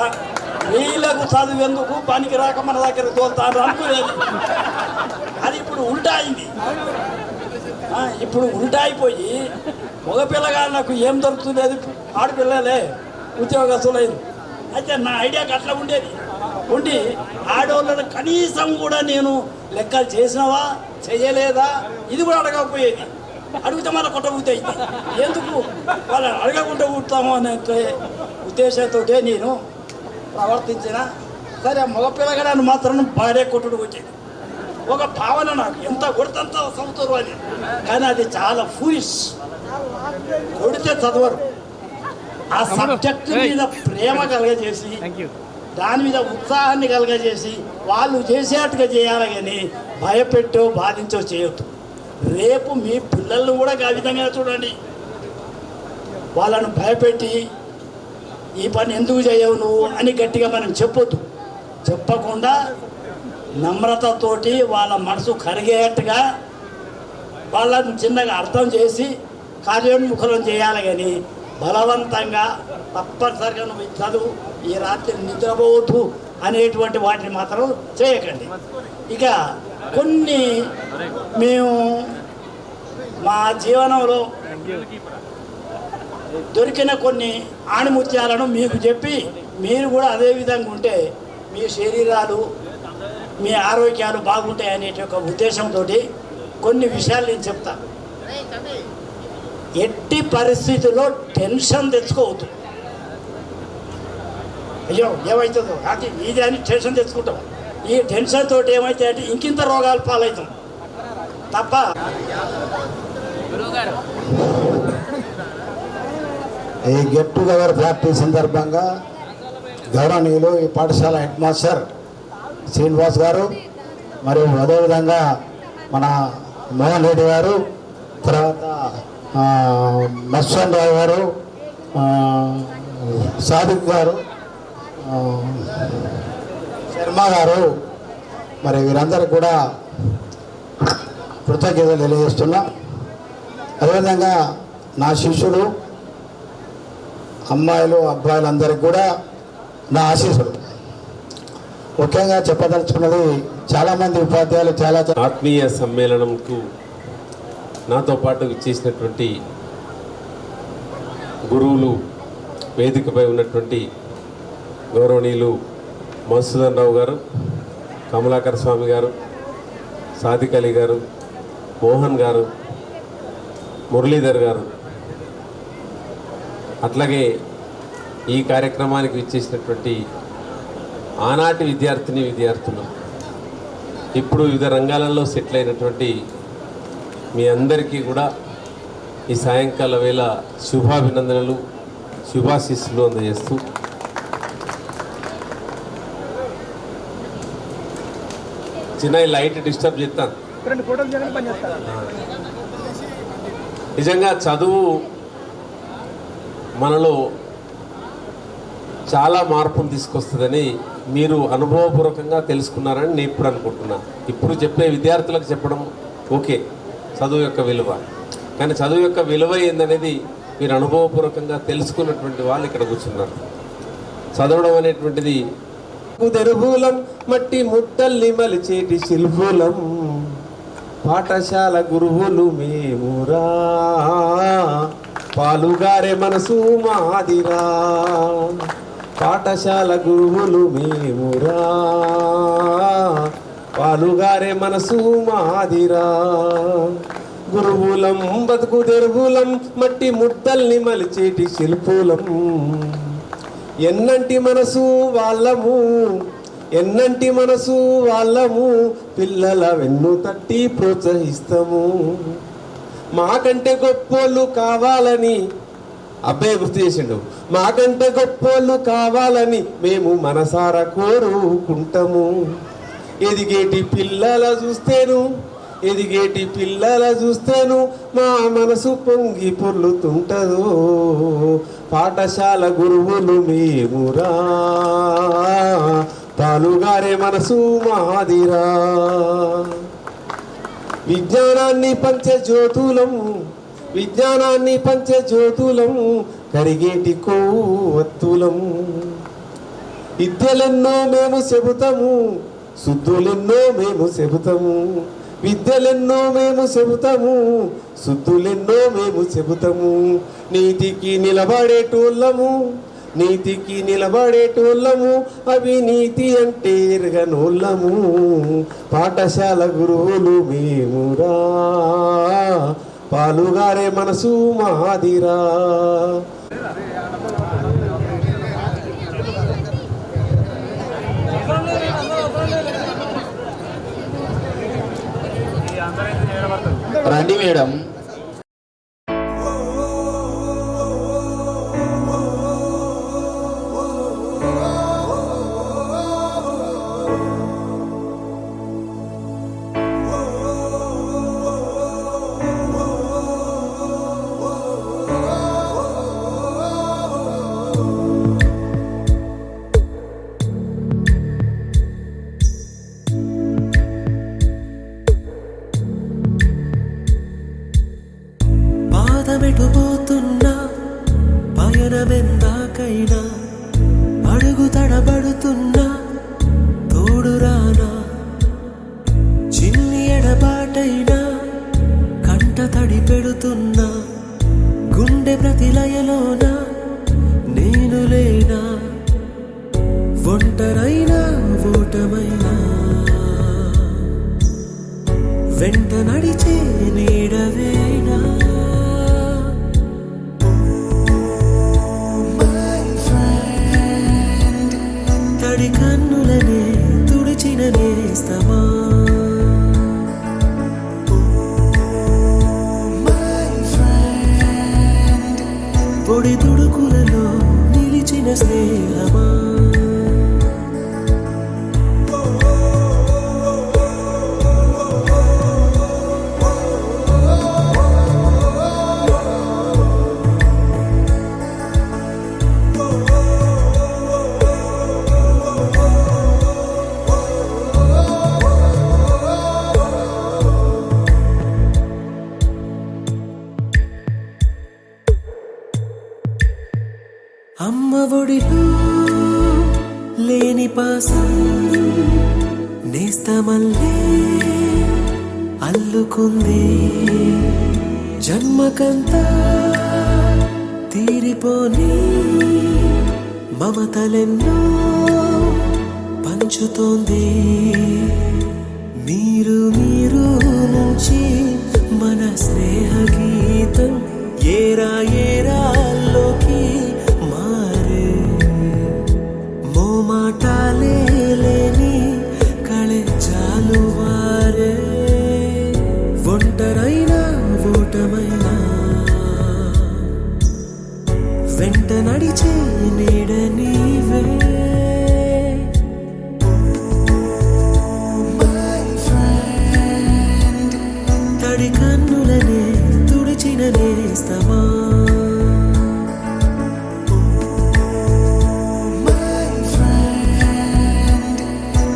వీళ్ళకు చదువు ఎందుకు, పనికి రాక మన దగ్గర తోలుతారు అనుకునేది. అది ఇప్పుడు ఉల్టా అయింది. ఇప్పుడు ఉల్టా అయిపోయి మగపిల్లగాళ్ళకు ఏం దొరుకుతుంది? ఆడపిల్లలే ఉద్యోగస్తులైంది. అయితే నా ఐడియాకి అట్లా ఉండేది. ఉండి ఆడవాళ్ళని కనీసం కూడా నేను లెక్కలు చేసినావా చేయలేదా ఇది కూడా అడగకపోయేది. అడిగితే మళ్ళీ కొట్టబుద్ది ఎందుకు వాళ్ళని అడగకుండా కుడతాము అనే ఉద్దేశంతో నేను ప్రవర్తించిన. సరే, మగపిల్లగాడని మాత్రం భార్య కొట్టుడు వచ్చేది. ఒక భావన నాకు, ఎంత కొడితంత చదువుతారు అని. కానీ అది చాలా ఫూలిష్. కొడితే చదవరు. ఆ సబ్జెక్ట్ మీద ప్రేమ కలగజేసి, దాని మీద ఉత్సాహాన్ని కలగజేసి వాళ్ళు చేసేట్టుగా చేయాలి కానీ భయపెట్టో బాధించో చేయొద్దు. రేపు మీ పిల్లలను కూడా ఆ విధంగా చూడండి. వాళ్ళను భయపెట్టి ఈ పని ఎందుకు చేయవు నువ్వు అని గట్టిగా మనం చెప్పొద్దు. చెప్పకుండా నమ్రతతోటి వాళ్ళ మనసు కరిగేట్టుగా వాళ్ళని చిన్నగా అర్థం చేసి కార్యోన్ముఖులం చేయాలి కానీ బలవంతంగా తప్పనిసరిగా నువ్వు చదువు, ఈ రాత్రి నిద్రపోవద్దు అనేటువంటి వాటిని మాత్రం చేయకండి. ఇక కొన్ని మేము మా జీవనంలో దొరికిన కొన్ని ఆణిముత్యాలను మీకు చెప్పి మీరు కూడా అదే విధంగా ఉంటే మీ శరీరాలు, మీ ఆరోగ్యాలు బాగుంటాయి అనే ఒక ఉద్దేశంతో కొన్ని విషయాలు నేను చెప్తాను. ఎట్టి పరిస్థితుల్లో టెన్షన్ తెచ్చుకోవద్దు. అయ్యో ఏమవుతుందో అది ఇది అని టెన్షన్ తెచ్చుకుంటాం. ఈ టెన్షన్ తోటి ఏమైతే అంటే ఇంకింత రోగాలు పాలవుతాం తప్ప. ఈ గెట్ టుగెదర్ పార్టీ సందర్భంగా గౌరవనీయులు ఈ పాఠశాల హెడ్ మాస్టర్ శ్రీనివాస్ గారు, మరియు అదేవిధంగా మన మోహన్ రెడ్డి గారు, తర్వాత మత్స్వన్ రావు గారు, సాదిక్ గారు, శర్మ గారు, మరి వీరందరూ కూడా కృతజ్ఞతలు తెలియజేస్తున్నా. అదేవిధంగా నా శిష్యులు అమ్మాయిలు అబ్బాయిలందరికీ కూడా నా ఆశీస్సులు. ముఖ్యంగా చెప్పదలుచుకున్నది, చాలామంది ఉపాధ్యాయులు చాలా ఆత్మీయ సమ్మేళనంకు నాతో పాటు చేసినటువంటి గురువులు, వేదికపై ఉన్నటువంటి గౌరవనీయులు మధుసూదన్ రావు గారు, కమలాకర్ స్వామి గారు, సాదిక్ అలీ గారు, మోహన్ గారు, మురళీధర్ గారు, అట్లాగే ఈ కార్యక్రమానికి ఇచ్చేసినటువంటి ఆనాటి విద్యార్థులు, ఇప్పుడు వివిధ రంగాలలో సెటిల్ అయినటువంటి మీ అందరికీ కూడా ఈ సాయంకాల వేళ శుభాభినందనలు, శుభాశీస్సులు అందజేస్తూ చిన్న లైట్ డిస్టర్బ్ చేస్తాను. నిజంగా చదువు మనలో చాలా మార్పులు తీసుకొస్తుందని మీరు అనుభవపూర్వకంగా తెలుసుకున్నారని నేను ఇప్పుడు అనుకుంటున్నా. ఇప్పుడు చెప్పే విద్యార్థులకు చెప్పడం ఓకే, చదువు యొక్క విలువ, కానీ చదువు యొక్క విలువ ఏందనేది మీరు అనుభవపూర్వకంగా తెలుసుకున్నటువంటి వాళ్ళు ఇక్కడ కూర్చున్నారు. చదవడం అనేటువంటిది తెరుబూలం మట్టి ముట్టల్ని మలిచేటి శిల్పులం, పాఠశాల గురువులు మేమురా, పాలుగారే మనసు మాదిరా, పాఠశాల గురువులు మేమురా, పాలుగారే మనసు మాదిరా, గురువులం బతుకు తెరువులం మట్టి ముట్టల్ని మలిచేటి శిల్పులం, ఎన్నంటి మనసు వాళ్ళము, ఎన్నంటి మనసు వాళ్ళము, పిల్లల వెన్ను తట్టి ప్రోత్సహిస్తాము, మాకంటే గొప్పోళ్ళు కావాలని, అబ్బాయి గుర్తు చేసిండు, మాకంటే గొప్పోళ్ళు కావాలని మేము మనసారా కోరుకుంటాము, ఎదిగేటి పిల్లల చూస్తేను మా మనసు పొంగి పొర్లుతుంటదో, పాఠశాల గురువులు మేమురా, పాలుగారే మనసు మాదిరా, విజ్ఞానాన్ని పంచే జ్యోతులం, కరిగేటి కొవ్వొత్తులం, విద్యలెన్నో మేము చెబుతాము, శుద్ధులెన్నో మేము చెబుతాము, విద్యలెన్నో మేము చెబుతాము, శుద్ధులెన్నో మేము చెబుతాము, నీతికి నిలబడేటోళ్ళము, అవినీతి అంటే ఎరగనోళ్ళము, పాఠశాల గురువులు మేమురా, పాలుగారే మనసు మాదిరా. రండి మేడం. పాదమెటుపోతున్నా పయనమెందాకైనా, అడుగు తడబడుతున్నా తోడురానా, చిన్ని ఎడబాటైనా కంట తడి పెడుతున్నా, గుండె ప్రతిలయలోన నేను లేనా, ఒంటరైనా ఓటమైనా వెంట నడిచే నీడవేనా, తడి కన్నులనే తుడిచిన నేస్తమా, పొడి తుడుకులలో నిలిచిన స్నేహమా, ఒడిలో లేని పాసం నేస్తమల్లే అల్లుకుంది జన్మకంతా తీరిపోని మమతలెన్నో పంచుతోంది మీరు నుంచి మన స్నేహ గీతం ఏరాల్లోకి మారే మోమాటాలే లేని కళెజాలు వారే ఒంటరైనా ఓటమైనా వెంట నడిచే నీడ నీవే తడి కన్నులనే తుడిచిన నేస్తమా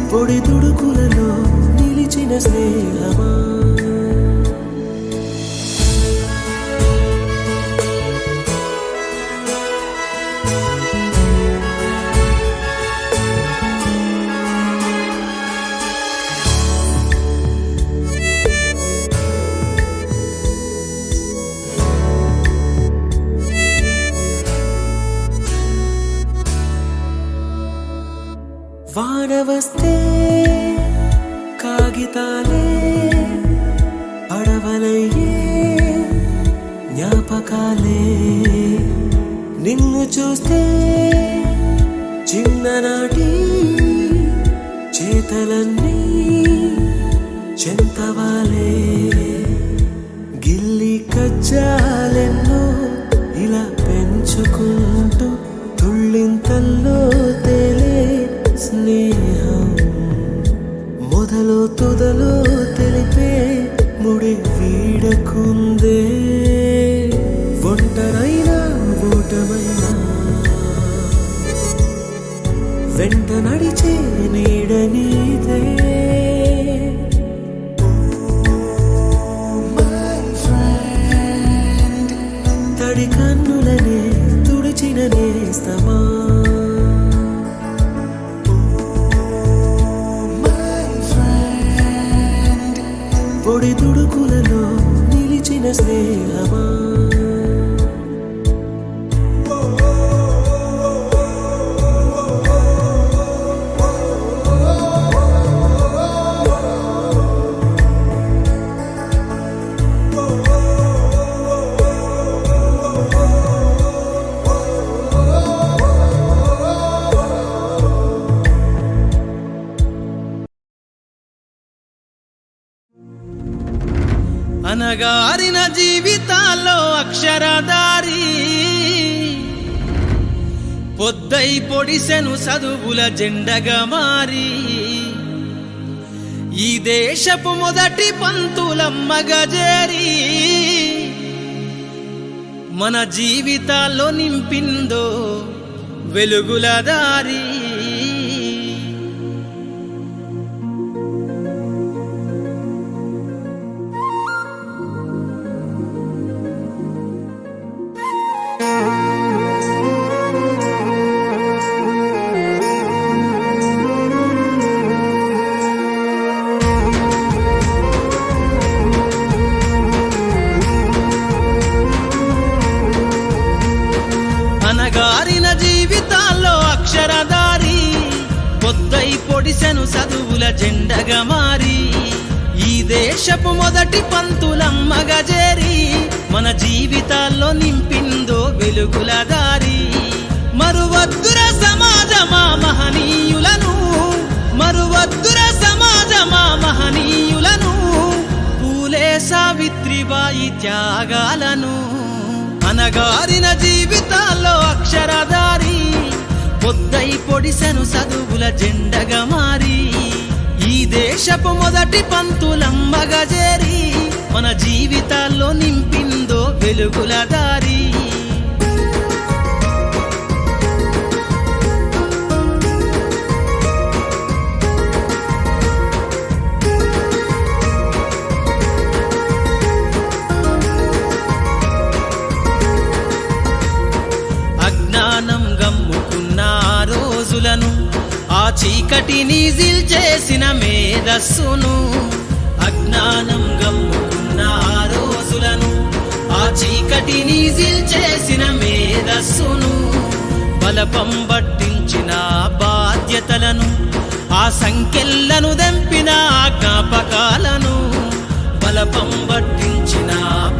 పొడి తుడుకులలో నిలిచిన స్నేహమా వాన వస్తే కాగితాలే అడవలయ్యే జ్ఞాపకాలే నిన్ను చూస్తే చిన్ననాటి చేతలన్నీ చెంతవాలే గిల్లి కజ్జాలెన్నో ఇలా పెంచుకుంటూ తుళ్ళింతల్లో తేలే స్నేహం మొదలు తుదలో తెలిపే ముడి వీడకుందే ఒంటరైనా ఓటమైనా వెంట నడిచే నీడ నీదే తడి కన్నులనే తుడిచిన నేస్తమా పొడి తుడుకులలో నిలిచిన స్నేహమా అనగారిన జీవితాల్లో అక్షరదారి పొద్దై పొడిసెను చదువుల జెండగా మారి ఈ దేశపు మొదటి పంతులమ్మగా చేరి మన జీవితాల్లో నింపిందో వెలుగుల దారి అనగారిన జీవితాల్లో అక్షరదారి పొద్దై పొడిసెను చదువుల జెండగా మారి ఈ దేశపు మొదటి పంతులమ్మగా చేరి మన జీవితాల్లో నింపిందో వెలుగుల దారి మరువద్దుర సమాజమా మహనీయులను మరువద్దుర సమాజమా మహనీయులను పూలే సావిత్రిబాయి త్యాగాలను అనగారిన జీవితాల్లో అక్షరదారి పొద్దై పొడిసెను చదువుల జెండగా మారి ఈ దేశపు మొదటి పంతులమ్మగా చేరి మన జీవితాల్లో నింపిందో వెలుగుల దారి అజ్ఞానం గమ్ముకున్న మనసులను ఆ చీకటిని చేసిన మేధస్సును అజ్ఞానం గమ్ముకున్న ఆ రోజులను ఆ చీకటిని చేసిన మేధస్సును బలపం పట్టించిన బాధ్యతలను ఆ సంఖ్యలను దెంపిన జ్ఞాపకాలను బలపం పట్టించిన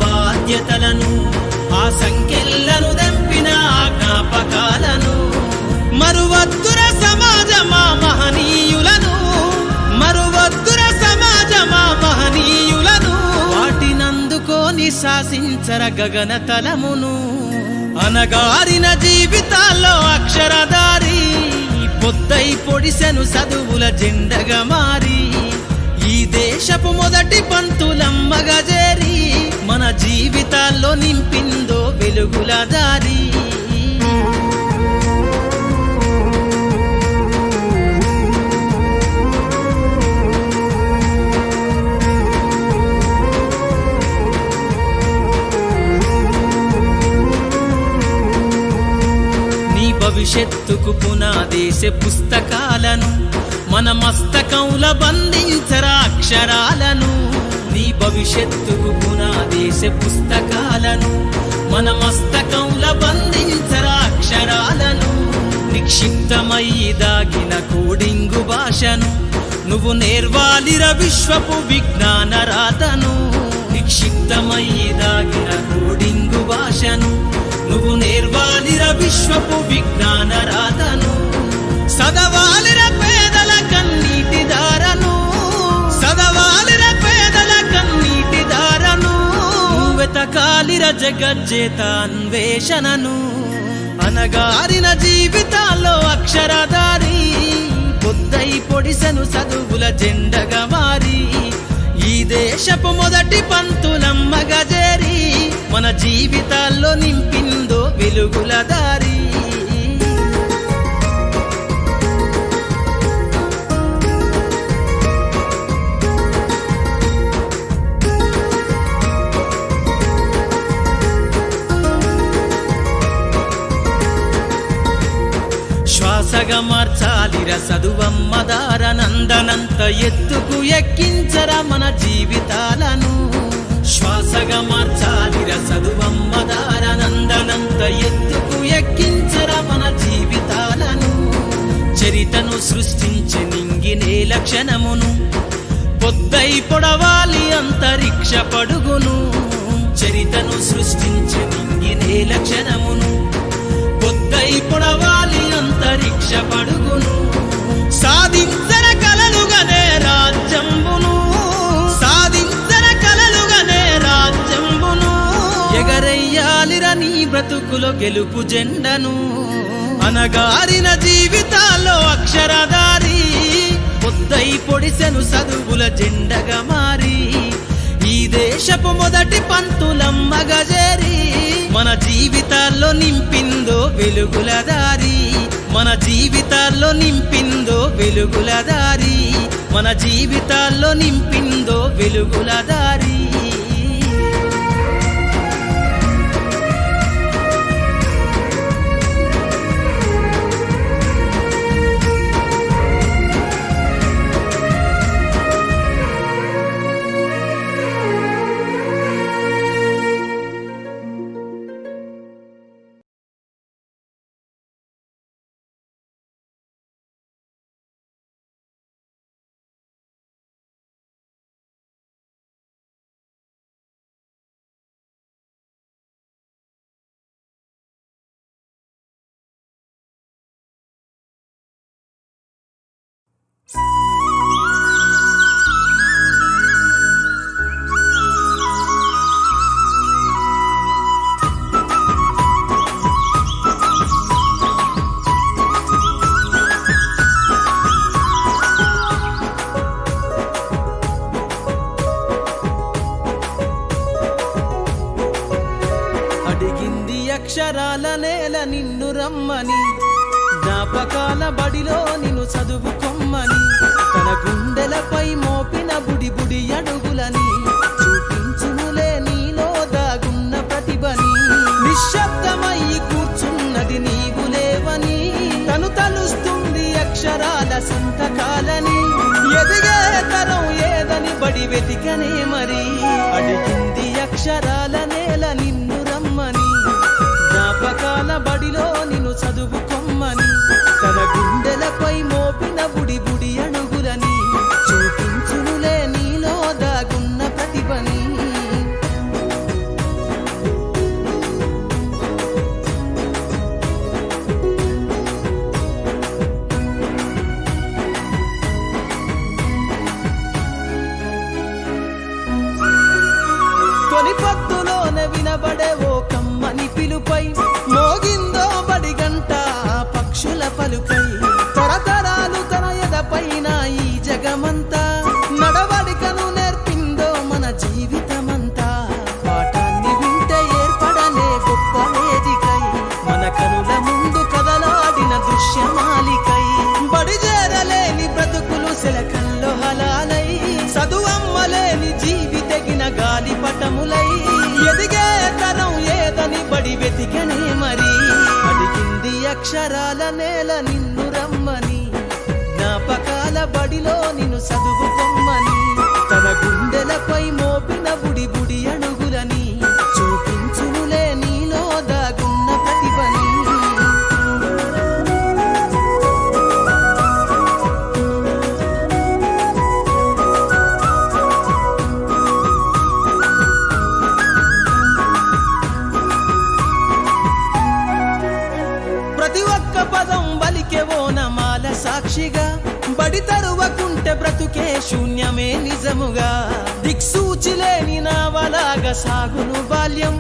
బాధ్యతలను ఆ సంఖ్యలను దెంపిన జ్ఞాపకాలను మరువద్దుర సమాజమా మహనీయులను మరువద్దుర సమాజమా మహనీయులను వాటినందుకోని శాసించర గగన తలమును అనగారిన జీవితాల్లో అక్షరధారి పొద్దై పొడిసెను చదువుల జెండగా మారి ఈ దేశపు మొదటి పంతులమ్మగా చేరి మన జీవితాల్లో నింపిందో వెలుగుల దారి భవిష్యత్తుకు పునాదేసే పుస్తకాలను మన మస్తకంల బంధించరా అక్షరాలను నీ భవిష్యత్తుకు పునాదేసే పుస్తకాలను మన మస్తకంల బంధించరా అక్షరాలను నిక్షిప్తమై దాగిన కోడింగు భాషను నువ్వు నేర్వాలిర విశ్వపు విజ్ఞాన రాతను నిక్షిప్తమై దాగిన కోడింగు భాషను నువ్వు నేర్వాలిర విశ్వపు విజ్ఞాన రాతను సదవాలిర పేదల కన్నీటి దారను సదవాలిర పేదల కన్నీటి దారను వెతకాలిర జగజ్జేత అన్వేషణను అనగారిన జీవితాల్లో అక్షరధారి పొద్దై పొడిసెను చదువుల జెండగా మారి ఈ దేశపు మొదటి పంతులమ్మగా చేరి మన జీవితాల్లో నింపిందో వెలుగుల దారి శ్వాసగా మార్చాలిర చదువమ్మ దారనందనంత ఎత్తుకు ఎక్కించరా మన జీవితాలను శ్వాసగా మార్చాలిర చదువమ్మ దారనందనంత ఎత్తుకు ఎక్కించరా మన జీవితాలను చరితను సృష్టించే నింగినే లక్షణమును పొద్దై పొడవాలి అంతరిక్ష పడుగును చరితను సృష్టించే నింగినే లక్షణమును పొద్దై పొడవాలి అంతరిక్ష పడుగును సాధించర కలలుగానే రాజ్యంబును సాధించర కలలుగానే రాజ్యంబును ఎగరయ్యాలిర నీ బ్రతుకులో గెలుపు జెండను అనగారిన జీవితాల్లో అక్షరధారి పొద్దై పొడిసెను చదువుల జెండగా మారి ఈ దేశపు మొదటి పంతులమ్మగా చేరి మన జీవితాల్లో నింపిందో వెలుగుల దారి మన జీవితాల్లో నింపిందో వెలుగుల దారి మన జీవితాల్లో నింపిందో వెలుగుల దారి అక్షరాల నేల నిన్ను రమ్మని జ్ఞాపకాల బడిలో నిన్ను చదువుకొమ్మని తన గుండెలపై మోపిన బుడి బుడి అడుగులని చూపించునులే నీలో దాగున్న ప్రతిభని నిశ్శబ్దమై కూర్చున్నది నీవు లేవని తను తలుస్తుంది సంతకాలని ఎదిగే తరం ఏదని బడి వెతికనే మరి అడిగింది అక్షరాల నేల నిన్ను రమ్మని జ్ఞాపకాల బడిలో నిన్ను చదువుకొమ్మని తన గుండెలపై మోపిన బుడి బుడి అడుగులని చూపించునులే నీలో దాగున్న ప్రతిభని తొలి పొద్దులోనే వినబడే ఓ కమ్మని పిలుపై మోగిందో బడి గంట పక్షుల పలుకై తరతరాలు తన ఎదపైన ఈ జగమంతా నడవడికను నేర్పిందో మన జీవితమంతా పాఠాన్ని వింటే ఏర్పడలే గొప్ప వేదికై మన కనుల ముందు కదలాడిన దృశ్యమాలికై బడి చేరలేని బ్రతుకులు శిలకల్లో హలాలై చదువమ్మలేని జీవితగిన గాలి పటములై ఎదిగే తరం ఏదని బడి వెతికనే మరి అడిగింది అక్షరాల నేల నిన్ను రమ్మని జ్ఞాపకాల బడిలో నిన్ను చదువుకొమ్మని తన గుండెలపై మోపిన బుడి బుడి అడుగులని చూపించునులే నీలో దాగున్న ప్రతిభని ప్రతి ఒక్క పదం బలికే ఓనమాల సాక్షిగా బడి తరువకుంటే బ్రతుకే శూన్యమే నిజముగా దిక్సూచి లేని నావలాగా సాగును బాల్యం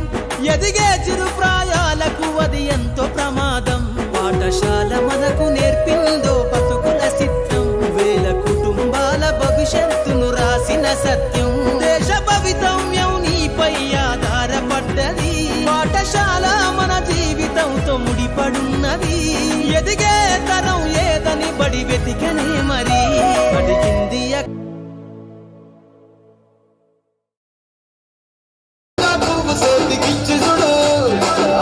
ఎదిగే చిరు ప్రాయాలకు అది ఎంతో ప్రమాదం పాఠశాల మనకు నేర్పిందో బతుకుల చిత్రం వేల కుటుంబాల భవిష్యత్తును రాసిన సత్యం దేశ భవితవ్యం నీపై ఆధారపడ్డది పాఠశాల మన జీవితంతో ముడిపడున్నది ఎదిగే తరం ఏదని బడి వెతికనే మరి అడిగింది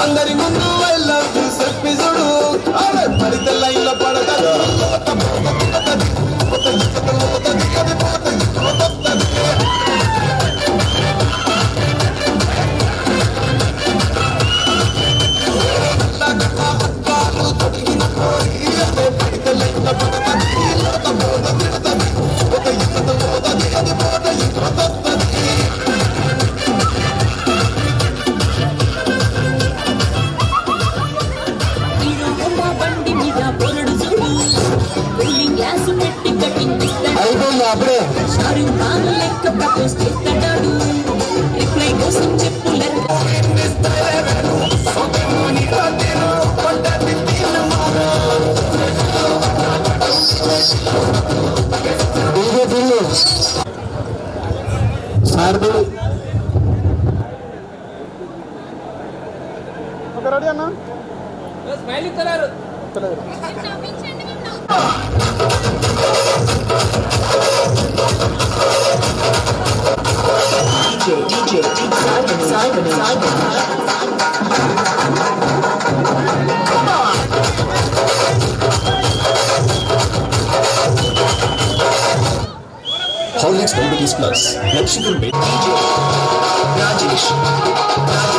అందరి ముందు చెప్పి చూడు పడితే లైన్లో పడతాడు అప్పుడే రిప్లై కోసం సార్ది రెడీ అన్న స్మైల్ ఇస్తున్నారు Horlicks Diabetes Plus, blood sugar made DJ Rajesh.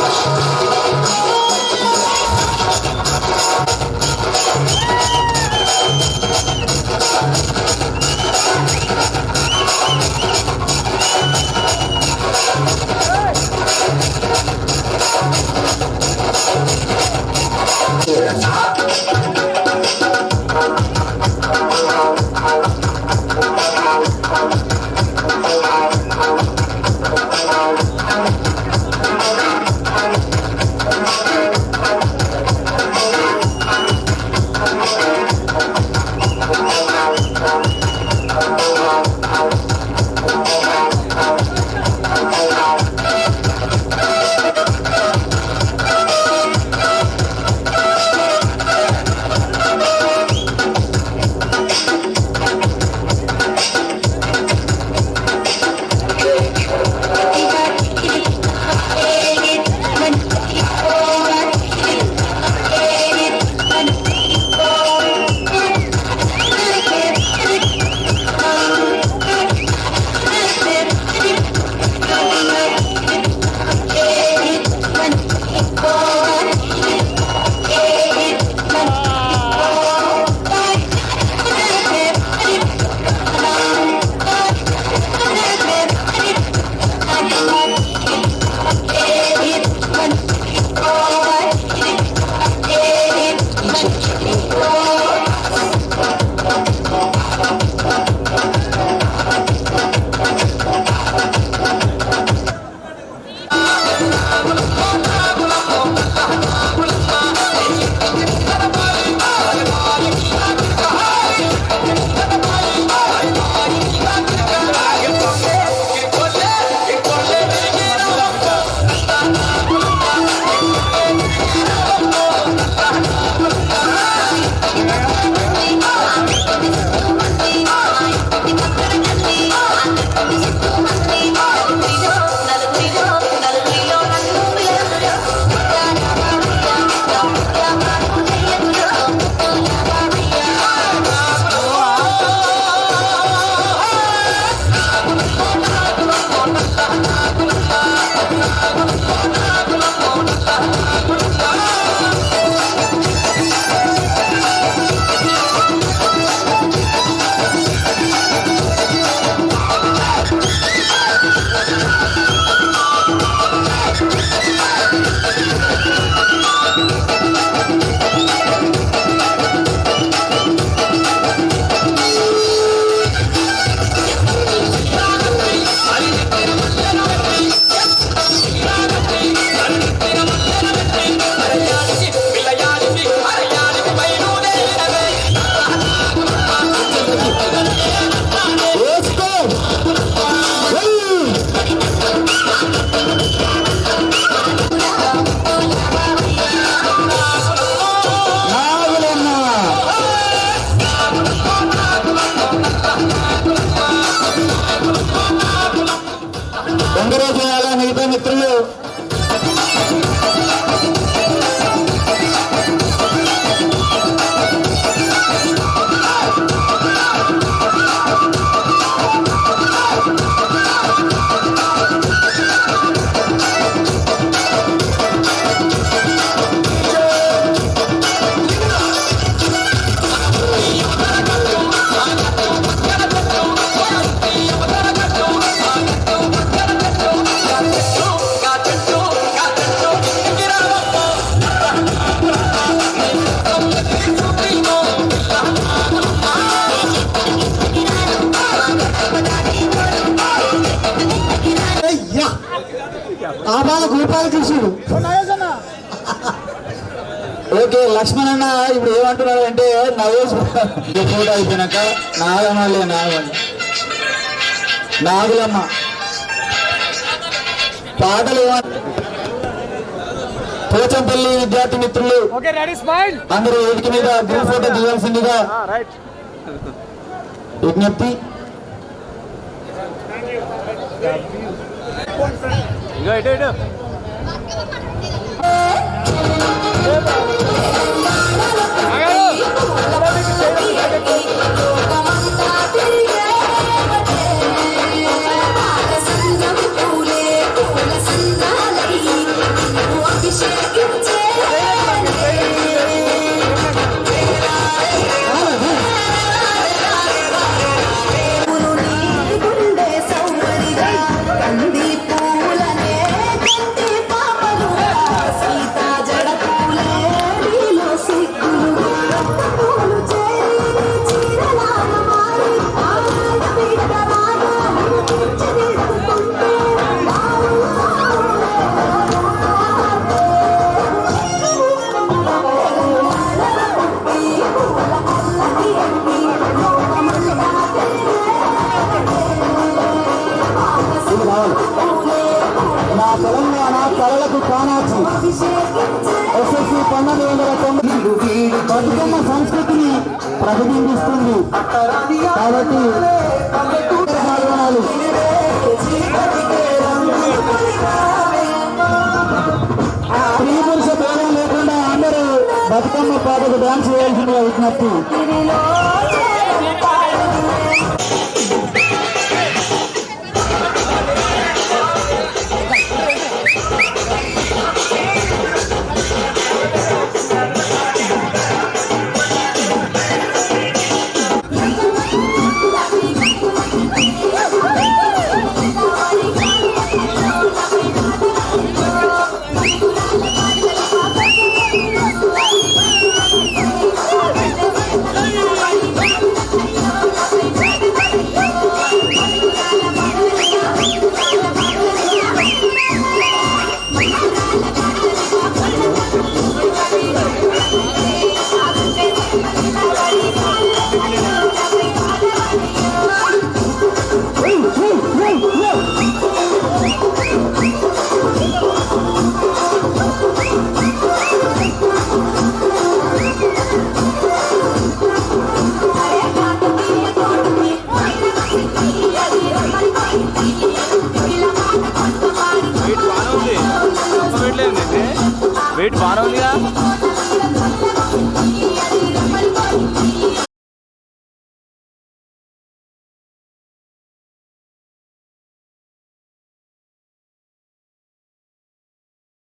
ఆబాల గోపాలకృష్ణుడు. ఓకే లక్ష్మణ్ అన్న ఇప్పుడు ఏమంటున్నాడు అంటే నవేష్ ఫోటో అయిపోయినాక నాగులమ్మ పాటలు పోచంపల్లి విద్యార్థి మిత్రులు అందరూ వేదిక మీద గ్రూప్ ఫోటో దిగాల్సిందిగా విజ్ఞప్తి. నా తెలంగాణ కళలకు కానాచి ఎస్ఎస్సి 1990 బతుకమ్మ సంస్కృతిని ప్రతిబింబిస్తుంది కాబట్టి పాల్గొనాలి. స్త్రీ పురుష భేదం లేకుండా అందరూ బతుకమ్మ పాటకు డాన్స్ చేయాల్సిందిగా విజ్ఞప్తి.